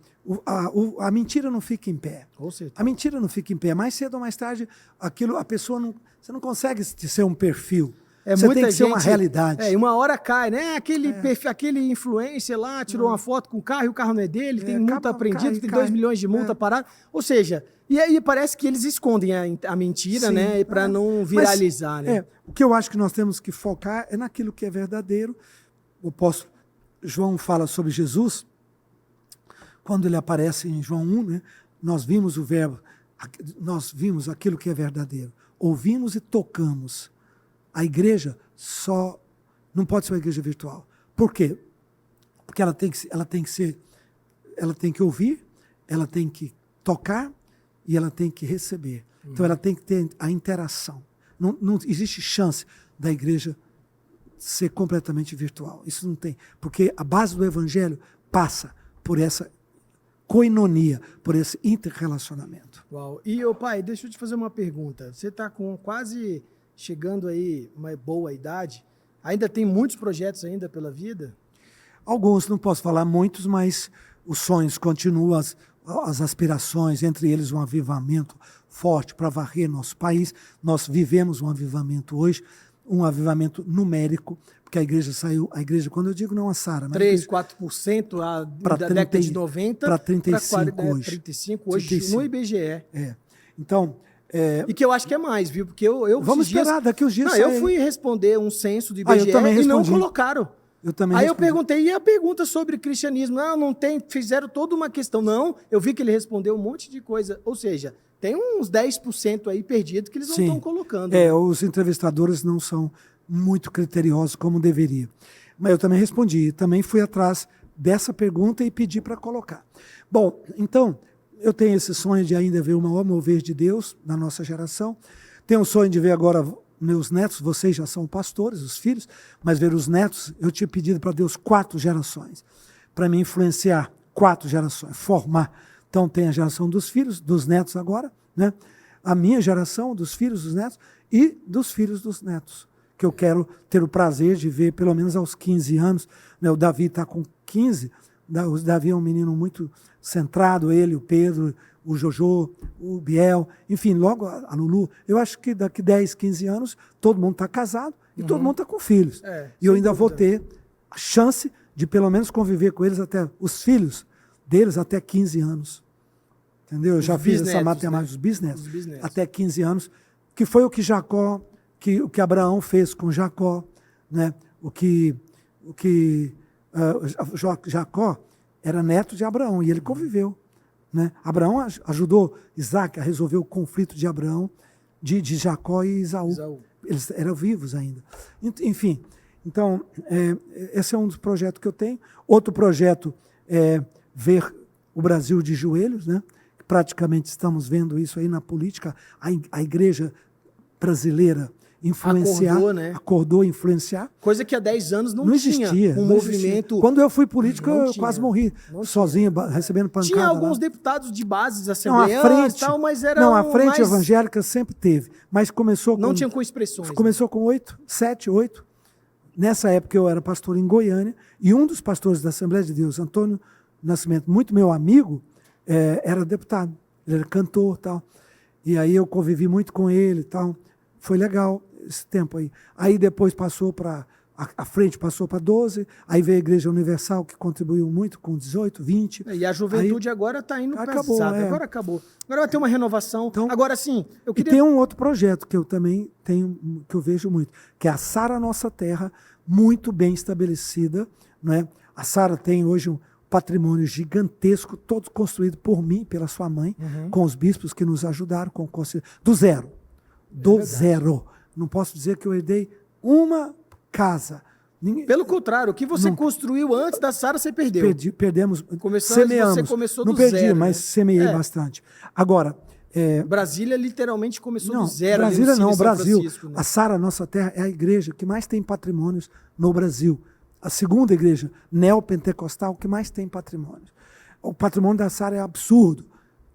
a mentira não fica em pé. A mentira não fica em pé. Mais cedo ou mais tarde, você não consegue ser um perfil. Você tem que ser uma realidade. E uma hora cai, né? Aquele influencer lá tirou uma foto com o carro e o carro não é dele, tem multa apreendida, tem 2 milhões de multa parada. Ou seja, e aí parece que eles escondem a mentira, né? Para não viralizar, né? O que eu acho que nós temos que focar é naquilo que é verdadeiro. João fala sobre Jesus. Quando ele aparece em João 1, né, nós vimos o verbo, nós vimos aquilo que é verdadeiro. Ouvimos e tocamos. A igreja não pode ser uma igreja virtual. Por quê? Porque ela tem que ouvir, ela tem que tocar e ela tem que receber. Então ela tem que ter a interação. Não existe chance da igreja ser completamente virtual. Isso não tem. Porque a base do evangelho passa por essa coinonia, por esse interrelacionamento. Uau. E, pai, deixa eu te fazer uma pergunta. Você está quase chegando aí uma boa idade. Ainda tem muitos projetos ainda pela vida? Alguns, não posso falar muitos, mas os sonhos continuam, as aspirações, entre eles um avivamento forte para varrer nosso país. Nós vivemos um avivamento hoje, um avivamento numérico, porque a igreja, quando eu digo não a Sara, 3, 4% da década de 90 para 35 hoje. 35 hoje 35. No IBGE. Então, e que eu acho que é mais, viu? Porque eu vamos esperar daqui uns dias. Eu fui responder um censo do IBGE e não colocaram. Aí eu perguntei, e a pergunta sobre cristianismo? Não tem, fizeram toda uma questão. Não, eu vi que ele respondeu um monte de coisa. Ou seja, tem uns 10% aí perdido que eles não estão colocando. Os entrevistadores não são muito criteriosos como deveria. Mas eu também respondi, também fui atrás dessa pergunta e pedi para colocar. Bom, então, eu tenho esse sonho de ainda ver o maior mover de Deus na nossa geração. Tenho o sonho de ver agora meus netos, vocês já são pastores, os filhos, mas ver os netos, eu tinha pedido para Deus 4 gerações, para me influenciar 4 gerações, formar. Então tem a geração dos filhos, dos netos agora, né? A minha geração, dos filhos, dos netos, e dos filhos dos netos, que eu quero ter o prazer de ver pelo menos aos 15 anos. Né? O Davi está com 15, o Davi é um menino muito centrado, ele, o Pedro, o Jojo, o Biel, enfim, logo a Lulu. Eu acho que daqui 10, 15 anos todo mundo está casado e todo mundo está com filhos. E eu ainda vou ter a chance de pelo menos conviver com eles até, os filhos deles até 15 anos. Entendeu? Eu já fiz essa matemática dos bisnetos, até 15 anos, que foi o que o que Abraão fez com Jacó, né? Jacó era neto de Abraão e ele conviveu. Né? Abraão ajudou Isaac a resolver o conflito de Abraão, de Jacó e Esaú. Eles eram vivos ainda. Enfim, então, esse é um dos projetos que eu tenho. Outro projeto é ver o Brasil de joelhos, né? Praticamente estamos vendo isso aí na política, a igreja brasileira influenciar, acordou a influenciar. Coisa que há 10 anos não existia, tinha um movimento. Quando eu fui político, eu quase morri, sozinho, recebendo pancada. Tinha alguns lá. deputados de bases assembleanas e tal, mas era Não, a frente evangélica sempre teve, mas começou com... Não tinha com expressões. Começou com 7, 8. Nessa época eu era pastor em Goiânia, e um dos pastores da Assembleia de Deus, Antônio Nascimento, muito meu amigo, era deputado, ele era cantor e tal. E aí eu convivi muito com ele e tal. Foi legal esse tempo aí. Aí depois passou para... A frente passou para 12, aí veio a Igreja Universal, que contribuiu muito com 18, 20. E a juventude aí, agora está indo acabou, pesado. Agora acabou. Agora vai ter uma renovação. Então, agora sim, eu queria... E tem um outro projeto que eu também tenho, que eu vejo muito, que é a Sara Nossa Terra, muito bem estabelecida. Né? A Sara tem hoje um patrimônio gigantesco, todo construído por mim, pela sua mãe, com os bispos que nos ajudaram, com o conselho, do zero. Do zero. Não posso dizer que eu herdei uma casa. Pelo contrário, o que você construiu antes da Sara, você perdeu. Perdemos, semeamos. Você começou do zero. Não perdi, mas semeei bastante. Agora... Brasília literalmente começou do zero. Brasília não, o Brasil. Né? A Sara Nossa Terra é a igreja que mais tem patrimônios no Brasil. A segunda igreja neopentecostal que mais tem patrimônios. O patrimônio da Sara é absurdo.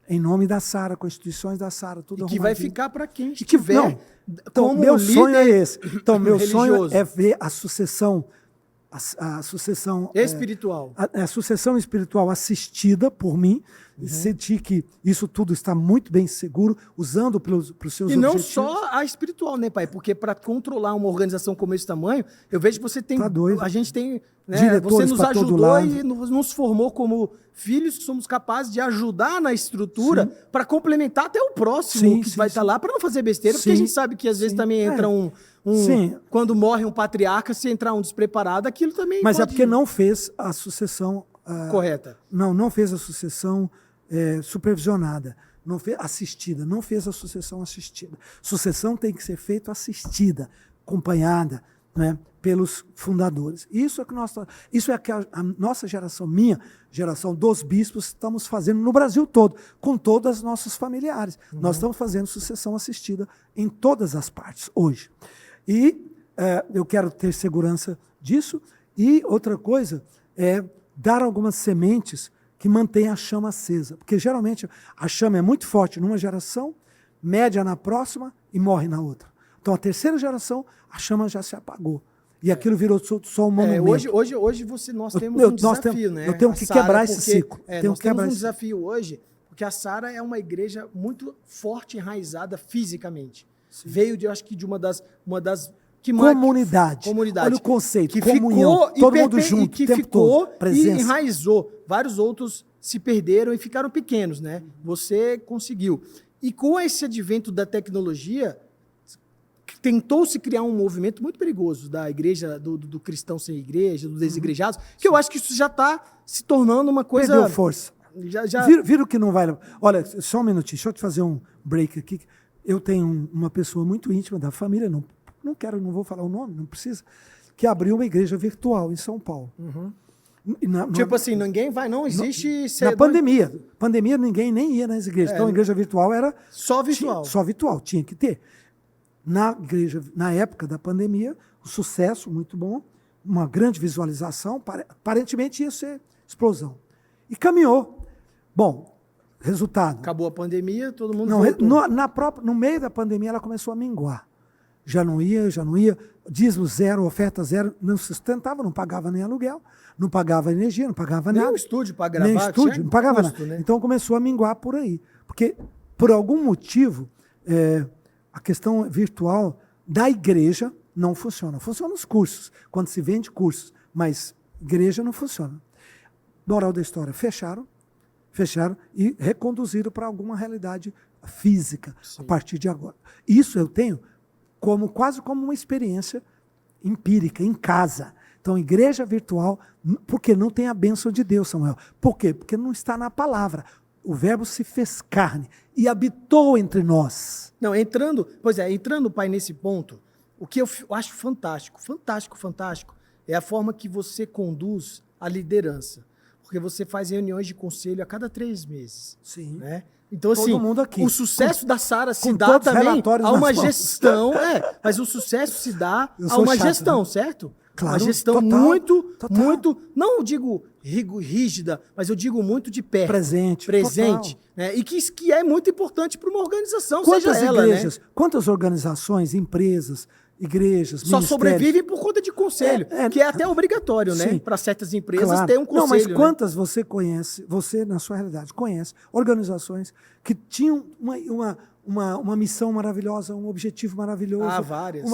Em nome da Sara, com instituições da Sara, tudo que vai ficar para quem estiver. Não. Então, meu sonho é esse. Então, meu sonho é ver a sucessão, a sucessão espiritual. A sucessão espiritual assistida por mim, sentir que isso tudo está muito bem seguro, usando para os seus objetivos. E não só a espiritual, né, pai? Porque para controlar uma organização como esse tamanho, eu vejo que você tem... Tá doido. A gente tem... Né, diretores você nos ajudou e nos formou como filhos que somos capazes de ajudar na estrutura para complementar até o próximo que vai estar lá, para não fazer besteira, porque a gente sabe que às vezes também entra quando morre um patriarca, se entrar um despreparado, aquilo também Mas pode... é porque não fez a sucessão... correta. Não fez a sucessão supervisionada, não fez assistida, não fez a sucessão assistida. Sucessão tem que ser feita assistida, acompanhada, né, pelos fundadores. Isso é que a nossa geração, minha geração dos bispos, estamos fazendo no Brasil todo, com todos os nossos familiares. Nós estamos fazendo sucessão assistida em todas as partes hoje. E eu quero ter segurança disso. E outra coisa é dar algumas sementes que mantenham a chama acesa. Porque geralmente a chama é muito forte numa geração, média na próxima e morre na outra. Então a terceira geração, a chama já se apagou. E aquilo virou só um monumento. Hoje nós temos um desafio, né? Eu tenho que quebrar esse ciclo. Nós temos um desafio hoje, porque a Sara é uma igreja muito forte, enraizada fisicamente. Sim. Veio, eu acho que de uma das comunidade. Olha o conceito, que comunhão, ficou, todo mundo junto, que ficou e enraizou. Vários outros se perderam e ficaram pequenos, né? Você conseguiu. E com esse advento da tecnologia, tentou-se criar um movimento muito perigoso da igreja, do cristão sem igreja, dos desigrejados, que eu acho que isso já está se tornando uma coisa... Perdeu força. Viram que não vai... Olha, só um minutinho, deixa eu te fazer um break aqui. Eu tenho uma pessoa muito íntima da família, não vou falar o nome, não precisa, que abriu uma igreja virtual em São Paulo. Assim, ninguém vai, não existe... Na pandemia ninguém nem ia nas igrejas, então a igreja virtual era... Só virtual. Só virtual, tinha que ter. Na igreja, na época da pandemia, o sucesso muito bom, uma grande visualização, aparentemente ia ser explosão. E caminhou. Bom, resultado. Acabou a pandemia, todo mundo voltou. No meio da pandemia ela começou a minguar. Já não ia, dízimo zero, oferta zero, não sustentava, não pagava nem aluguel, não pagava energia, não pagava nada. Nem o estúdio para gravar. Nem o estúdio, não pagava custo, nada. Né? Então começou a minguar por aí. Porque, por algum motivo, a questão virtual da igreja não funciona. Funciona os cursos, quando se vende cursos, mas igreja não funciona. Moral da história, fecharam e reconduziram para alguma realidade física. Sim. A partir de agora. Isso eu tenho quase como uma experiência empírica, em casa. Então, igreja virtual, porque não tem a bênção de Deus, Samuel. Por quê? Porque não está na palavra. O verbo se fez carne e habitou entre nós. Não, entrando, pai, nesse ponto, o que eu acho fantástico, é a forma que você conduz a liderança. porque você faz reuniões de conselho a cada 3 meses. Sim. Né? Então, Todo assim, mundo aqui. o sucesso da Sara se com dá todos os também relatórios a uma nas mãos. gestão. Mas o sucesso se dá Eu a sou uma chato, gestão, né? certo? Claro, Uma gestão total, muito, total. não digo rígida, mas eu digo muito de perto. Presente. Né? E que é muito importante para uma organização, Quantas seja ela, igrejas, né? quantas organizações, empresas, igrejas, Só ministérios... sobrevivem por conta de conselho, que é até obrigatório, né? Sim. Para certas empresas Claro. ter um conselho. Não, mas né? quantas você conhece, você na sua realidade conhece, organizações que tinham uma missão maravilhosa, um objetivo maravilhoso. Várias.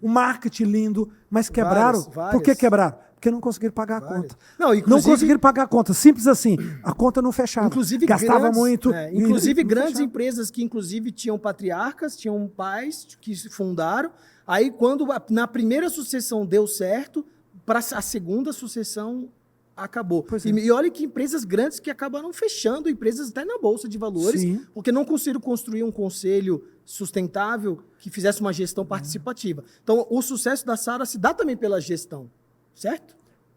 Um marketing lindo, mas quebraram. Várias. Por que quebraram? Porque não conseguiram pagar a conta. Não, inclusive, não conseguiram pagar a conta. Simples assim. A conta não fechava. Inclusive gastava muito. Inclusive grandes empresas que inclusive tinham patriarcas, tinham pais que se fundaram. Aí quando na primeira sucessão deu certo, para a segunda sucessão acabou. E olha que empresas grandes que acabaram fechando, empresas até na Bolsa de Valores, Sim. porque não conseguiram construir um conselho sustentável que fizesse uma gestão participativa. Então, o sucesso da Sara se dá também pela gestão, certo?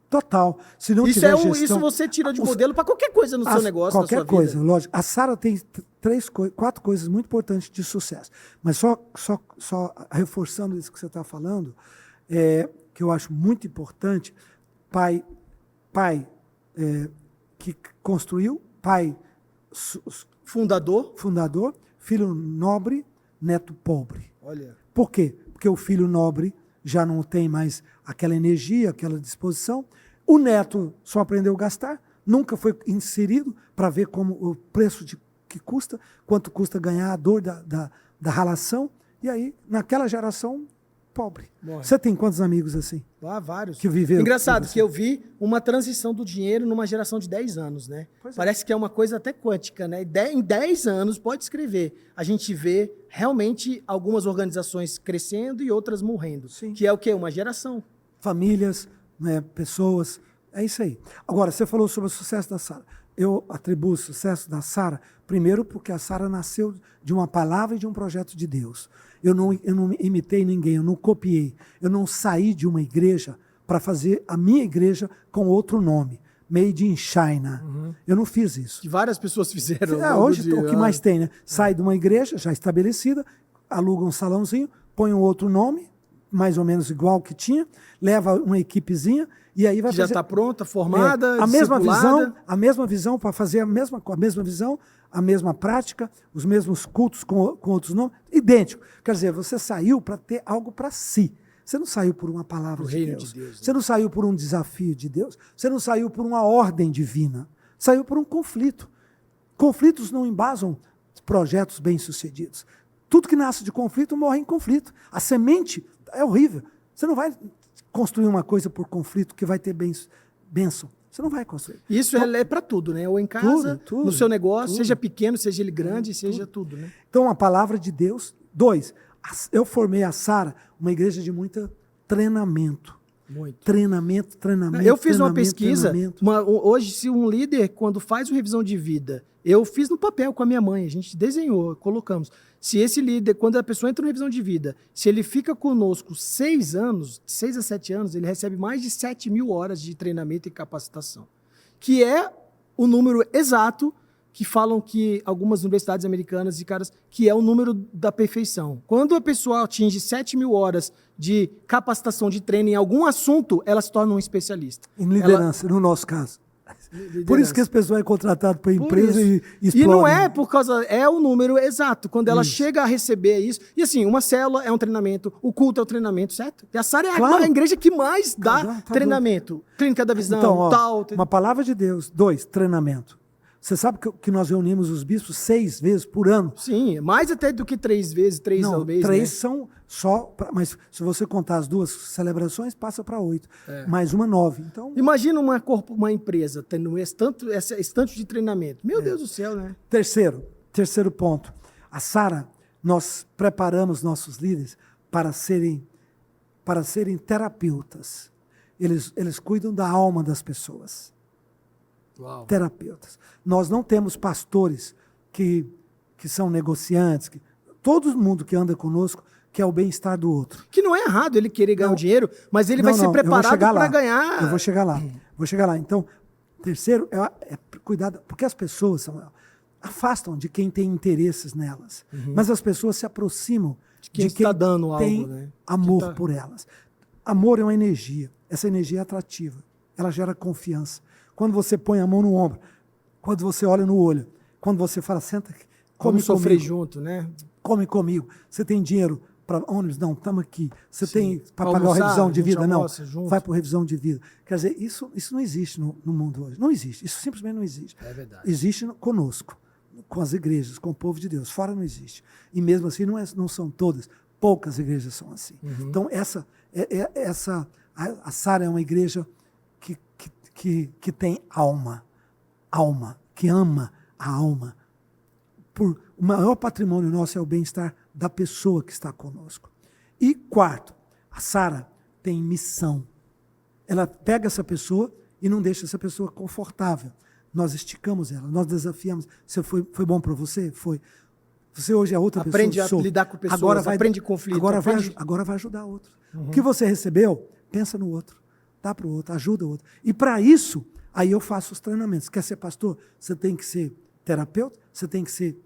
Total. Se não Isso, tiver gestão, isso você tira de modelo para qualquer coisa no seu negócio, na sua vida. Qualquer coisa, lógico. A Sara tem 4 coisas muito importantes de sucesso. Mas só reforçando isso que você está falando, que eu acho muito importante, pai que construiu, pai fundador, filho nobre, neto pobre. Olha. Por quê? Porque o filho nobre já não tem mais aquela energia, aquela disposição. O neto só aprendeu a gastar, nunca foi inserido para ver como o preço que custa, quanto custa ganhar, a dor da ralação. E aí, naquela geração, pobre. Morre. Você tem quantos amigos assim? Vários. Que viveram. Engraçado, que eu vi uma transição do dinheiro numa geração de 10 anos, né? Parece que é uma coisa até quântica, né? Em 10 anos, pode escrever, a gente vê realmente algumas organizações crescendo e outras morrendo. Sim. Que é o quê? Uma geração. Famílias, né, pessoas, é isso aí. Agora, você falou sobre o sucesso da Sara. Eu atribuo o sucesso da Sara, primeiro porque a Sara nasceu de uma palavra e de um projeto de Deus. Eu não imitei ninguém, eu não copiei. Eu não saí de uma igreja para fazer a minha igreja com outro nome. Made in China. Uhum. Eu não fiz isso. Que várias pessoas fizeram. Hoje, o que mais tem, né? Sai de uma igreja já estabelecida, aluga um salãozinho, põe um outro nome, mais ou menos igual que tinha, leva uma equipezinha e aí vai que fazer... já está pronta, formada, a mesma visão para fazer a mesma visão, a mesma prática, os mesmos cultos com outros nomes, idêntico. Quer dizer, você saiu para ter algo para si. Você não saiu por uma palavra de Deus. Né? Você não saiu por um desafio de Deus. Você não saiu por uma ordem divina. Saiu por um conflito. Conflitos não embasam projetos bem-sucedidos. Tudo que nasce de conflito morre em conflito. A semente é horrível. Você não vai construir uma coisa por conflito que vai ter bênção. Você não vai construir. Isso é para tudo, né? Ou em casa, tudo, no seu negócio, seja pequeno, seja ele grande, seja tudo, né? Então, a palavra de Deus. 2, eu formei a Sara uma igreja de muito treinamento. Muito. Treinamento. Eu fiz uma pesquisa. Hoje, se um líder, quando faz uma revisão de vida, eu fiz no papel com a minha mãe, a gente desenhou, colocamos. Se esse líder, quando a pessoa entra na revisão de vida, se ele fica conosco 6 anos, 6 a 7 anos, ele recebe mais de 7.000 horas de treinamento e capacitação. Que é o número exato que falam que algumas universidades americanas e caras, que é o número da perfeição. Quando a pessoa atinge 7.000 horas de capacitação de treino em algum assunto, ela se torna um especialista. Em liderança, no nosso caso. Liderança. Por isso que esse pessoal é contratado para a empresa e explode. E não é por causa... É o número exato. Quando ela chega a receber isso... E assim, uma célula é um treinamento, o culto é um treinamento, certo? E a Sara é a igreja que mais dá treinamento. Clínica da visão, então, tal... Uma palavra de Deus. 2, treinamento. Você sabe que nós reunimos os bispos 6 vezes por ano? Sim, mais até do que 3 vezes, 3 ao mês. 3 né? são só... Mas se você contar as 2 celebrações, passa para 8. Mais uma 9. Então, imagina uma empresa tendo esse tanto de treinamento. Meu Deus do céu, né? Terceiro ponto. A Sara, nós preparamos nossos líderes para serem terapeutas. Eles cuidam da alma das pessoas. Uau. Terapeutas. Nós não temos pastores que são negociantes. Todo mundo que anda conosco quer o bem-estar do outro. Que não é errado ele querer ganhar o dinheiro, mas ele vai ser preparado para ganhar. Eu vou chegar lá. Então, terceiro é cuidado, porque as pessoas, Samuel, afastam de quem tem interesses nelas. Mas as pessoas se aproximam de quem está dando algo, tem né? amor por elas. Amor é uma energia. Essa energia é atrativa. Ela gera confiança. Quando você põe a mão no ombro, quando você olha no olho, quando você fala, senta aqui, come Vamos sofrer comigo, junto, né? come comigo. Você tem dinheiro para ônibus? Não, estamos aqui. Você tem para pagar a Almoçar, revisão de a gente vida? Não, almoça junto. vai para revisão de vida. Quer dizer, isso não existe no mundo hoje. Não existe. Isso simplesmente não existe. É verdade. Existe conosco, com as igrejas, com o povo de Deus. Fora não existe. E mesmo assim não são todas. Poucas igrejas são assim. Então, a Sara é uma igreja que tem alma, que ama a alma. O maior patrimônio nosso é o bem-estar da pessoa que está conosco. E quarto, a Sara tem missão. Ela pega essa pessoa e não deixa essa pessoa confortável. Nós esticamos ela, nós desafiamos. Foi bom para você? Foi. Você hoje é outra pessoa. Aprende a lidar com pessoas, aprende conflito. Agora vai ajudar outro. O que você recebeu, pensa no outro. Dá para o outro, ajuda o outro. E para isso, aí eu faço os treinamentos. Quer ser pastor? Você tem que ser terapeuta, você tem que ser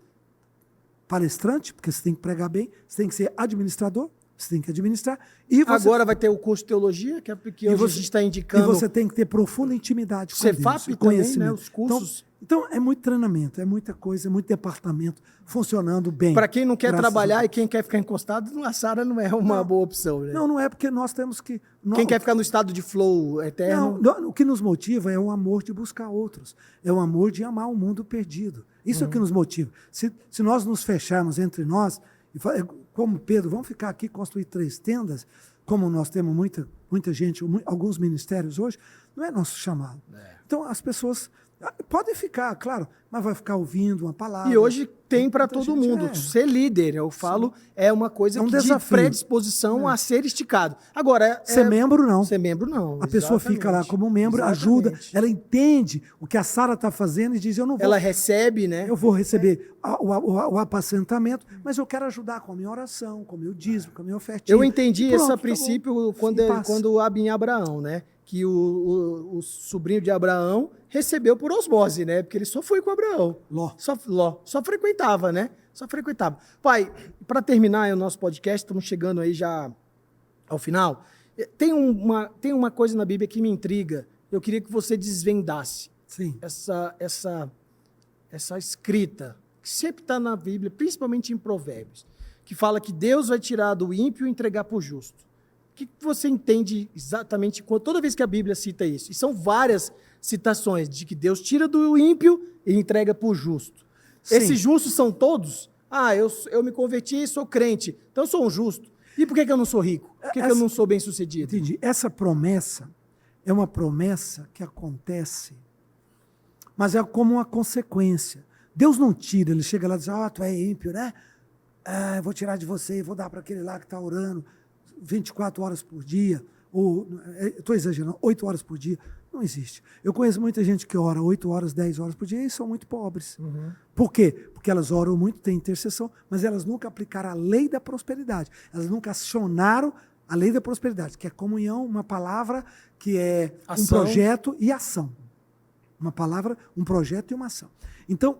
palestrante, porque você tem que pregar bem, você tem que ser administrador, você tem que administrar. E você, agora vai ter o curso de teologia, que é porque hoje a gente está indicando. E você tem que ter profunda intimidade com Deus. Cefap Conhecimento. também, né? Os cursos. Então, é muito treinamento, é muita coisa, é muito departamento funcionando bem. Para quem não quer trabalhar e quem quer ficar encostado, a Sara não é uma boa opção. Né? Não é porque nós temos que... Quem quer ficar no estado de flow eterno... O que nos motiva é o amor de buscar outros. É o amor de amar o mundo perdido. Isso é o que nos motiva. Se nós nos fecharmos entre nós, como Pedro, vamos ficar aqui construir 3 tendas, como nós temos muita gente, alguns ministérios hoje, não é nosso chamado. Então as pessoas... Podem ficar, claro, mas vai ficar ouvindo uma palavra. E hoje tem para todo mundo. Ser líder, eu falo, é uma coisa de predisposição a ser esticado. Agora, ser membro, não. Ser membro, não. A pessoa fica lá como membro, ajuda, ela entende o que a Sara está fazendo e diz, eu não vou... Ela recebe, né? Eu vou receber o apacentamento, mas eu quero ajudar com a minha oração, com o meu dízimo, com a minha ofertinha. Eu entendi esse princípio quando abre em Abraão, né? Que o sobrinho de Abraão recebeu por osmose, né? Porque ele só foi com Abraão. Ló. Só frequentava, né? Só frequentava. Pai, para terminar o nosso podcast, estamos chegando aí já ao final. Tem uma coisa na Bíblia que me intriga. Eu queria que você desvendasse. Sim. Essa escrita, que sempre está na Bíblia, principalmente em Provérbios, que fala que Deus vai tirar do ímpio e entregar para o justo. O que você entende exatamente toda vez que a Bíblia cita isso? E são várias citações de que Deus tira do ímpio e entrega para o justo. Sim. Esses justos são todos? Eu me converti e sou crente, então eu sou um justo. E por que eu não sou rico? Por que eu não sou bem-sucedido? Entendi. Essa promessa é uma promessa que acontece, mas é como uma consequência. Deus não tira, ele chega lá e diz, tu é ímpio, né? Eu vou tirar de você e vou dar para aquele lá que está orando 24 horas por dia, ou, estou exagerando, 8 horas por dia. Não existe. Eu conheço muita gente que ora 8 horas, 10 horas por dia e são muito pobres. Por quê? Porque elas oram muito, têm intercessão, mas elas nunca aplicaram a lei da prosperidade. Elas nunca acionaram a lei da prosperidade, que é comunhão, uma palavra que é ação. Um projeto e ação. Uma palavra, um projeto e uma ação. Então,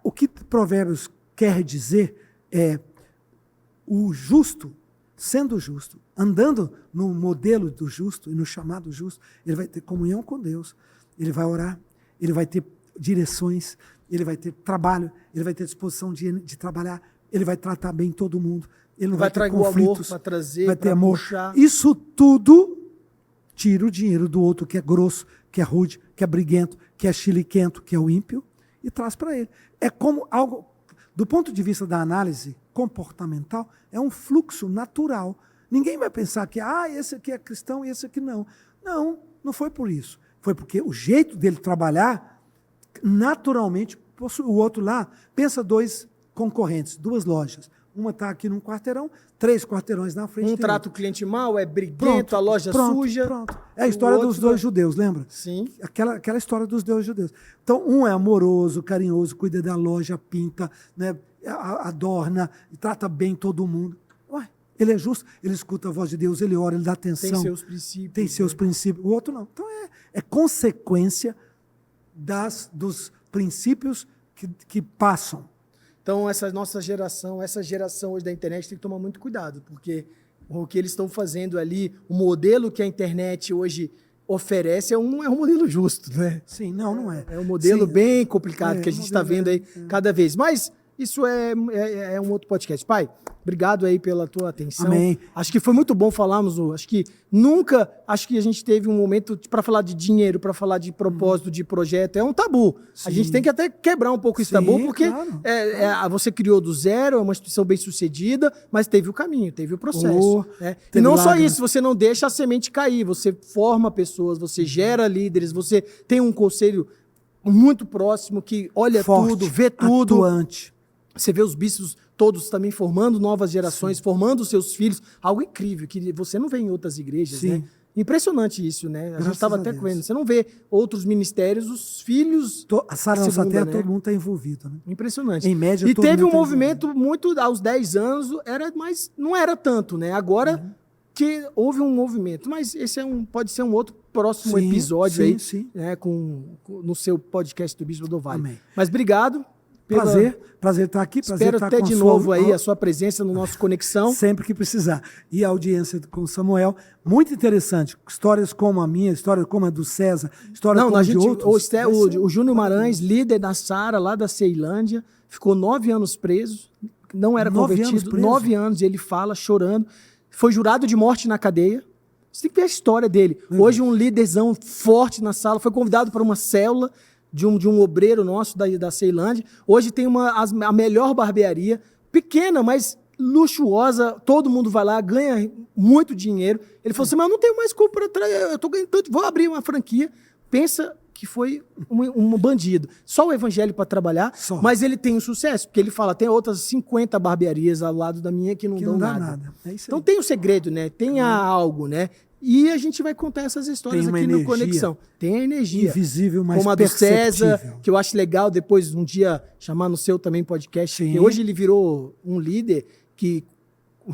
o que Provérbios quer dizer é o justo, sendo justo, andando no modelo do justo e no chamado justo, ele vai ter comunhão com Deus, ele vai orar, ele vai ter direções, ele vai ter trabalho, ele vai ter disposição de trabalhar, ele vai tratar bem todo mundo, ele não vai ter conflitos, amor trazer, vai ter amor. Puxar. Isso tudo tira o dinheiro do outro que é grosso, que é rude, que é briguento, que é chiliquento, que é o ímpio, e traz para ele. É como algo, do ponto de vista da análise comportamental, é um fluxo natural. Ninguém vai pensar que esse aqui é cristão e esse aqui não. Não foi por isso. Foi porque o jeito dele trabalhar, naturalmente, o outro lá, pensa 2 concorrentes, 2 lojas. Uma está aqui num quarteirão, 3 quarteirões na frente. Um trata o cliente mal, é briguento, a loja suja. Pronto. É a história dos 2 judeus, lembra? Sim. Aquela história dos 2 judeus. Então, um é amoroso, carinhoso, cuida da loja, pinta, né, adorna, trata bem todo mundo. Ele é justo, ele escuta a voz de Deus, ele ora, ele dá atenção. Tem seus princípios. Tem seus princípios. O outro não. Então é consequência dos princípios que passam. Então essa nossa geração, essa geração hoje da internet tem que tomar muito cuidado, porque o que eles estão fazendo ali, o modelo que a internet hoje oferece não é um modelo justo, né? Sim, não é. É um modelo bem complicado que a gente está vendo aí é. cada vez. Mas isso é um outro podcast. Pai, obrigado aí pela tua atenção. Amém. Acho que foi muito bom falarmos. Acho que a gente teve um momento para falar de dinheiro, para falar de propósito, de projeto. É um tabu. Sim. A gente tem que até quebrar um pouco esse tabu, porque claro. Você criou do zero, é uma instituição bem sucedida, mas teve o caminho, teve o processo. Né? E não só isso, você não deixa a semente cair, você forma pessoas, você gera líderes, você tem um conselho muito próximo que olha forte, tudo, vê tudo. Atuante. Você vê os bispos todos também formando novas gerações, formando seus filhos. Algo incrível, que você não vê em outras igrejas, né? Impressionante isso, né? A gente estava até vendo. Você não vê outros ministérios, os filhos... A Sara Nossa Terra, né? todo mundo está envolvido. Né? Impressionante. Em média, e todo teve mundo um movimento muito... Aos 10 anos, mas não era tanto, né? Agora que houve um movimento. Mas esse pode ser um outro próximo episódio aí, né? No seu podcast do Bispo do Vale. Amém. Mas obrigado. Prazer estar aqui. Espero ter de novo aí a sua presença no nosso Conexão. Sempre que precisar. E a audiência com o Samuel, muito interessante. Histórias como a minha, história como a do César, história como a de outros. O Júnior Marães, líder da Sara, lá da Ceilândia, ficou 9 anos preso, não era convertido. 9 anos, ele fala, chorando. Foi jurado de morte na cadeia. Você tem que ver a história dele. Hoje um líderzão forte na sala, foi convidado para uma célula de um obreiro nosso da Ceilândia. Hoje tem a melhor barbearia, pequena, mas luxuosa, todo mundo vai lá, ganha muito dinheiro. Ele falou assim, mas eu não tenho mais como para trás, eu estou ganhando tanto, vou abrir uma franquia. Pensa que foi um bandido. Só o evangelho para trabalhar, mas ele tem um sucesso, porque ele fala, tem outras 50 barbearias ao lado da minha que não dão nada. Então tem um segredo, né? Tem algo, né? E a gente vai contar essas histórias aqui no Conexão. Tem a energia. Invisível, mas como a do César, que eu acho legal depois um dia chamar no seu também podcast. Porque hoje ele virou um líder que...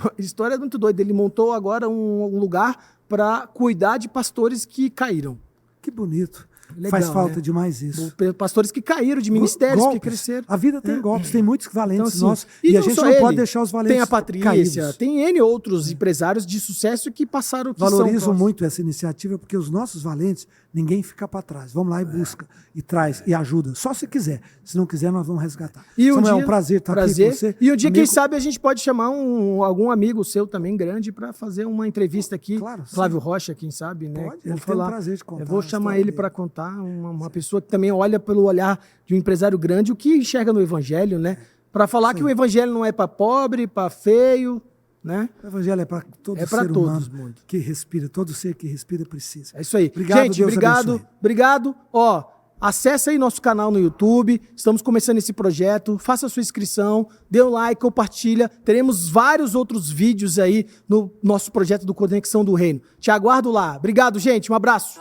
A história é muito doida. Ele montou agora um lugar para cuidar de pastores que caíram. Que bonito. Legal, faz falta né? demais isso. Pastores que caíram de ministérios, golpes. Que cresceram. A vida tem golpes, tem muitos valentes então, assim, nossos. E a gente não pode deixar os valentes Tem a Patrícia, caídos. Tem N outros empresários de sucesso que passaram... Valorizo muito essa iniciativa, porque os nossos valentes, ninguém fica para trás. Vamos lá e busca, e traz, e ajuda. Só se quiser. Se não quiser, nós vamos resgatar. Samuel, é um prazer estar aqui com você. E um dia, quem sabe, a gente pode chamar algum amigo seu também, grande, para fazer uma entrevista aqui. Claro, Flávio Rocha, quem sabe, né? Pode, ele tem um prazer de contar. Eu vou chamar ele para contar, uma pessoa que também olha pelo olhar de um empresário grande, o que enxerga no evangelho, né? Para falar que o evangelho não é para pobre, para feio, né? O evangelho é para todo ser humano que respira, todo ser que respira precisa. É isso aí. Obrigado, gente, Deus obrigado. Ó, acessa aí nosso canal no YouTube. Estamos começando esse projeto. Faça a sua inscrição, dê um like, compartilha. Teremos vários outros vídeos aí no nosso projeto do Conexão do Reino. Te aguardo lá. Obrigado, gente. Um abraço.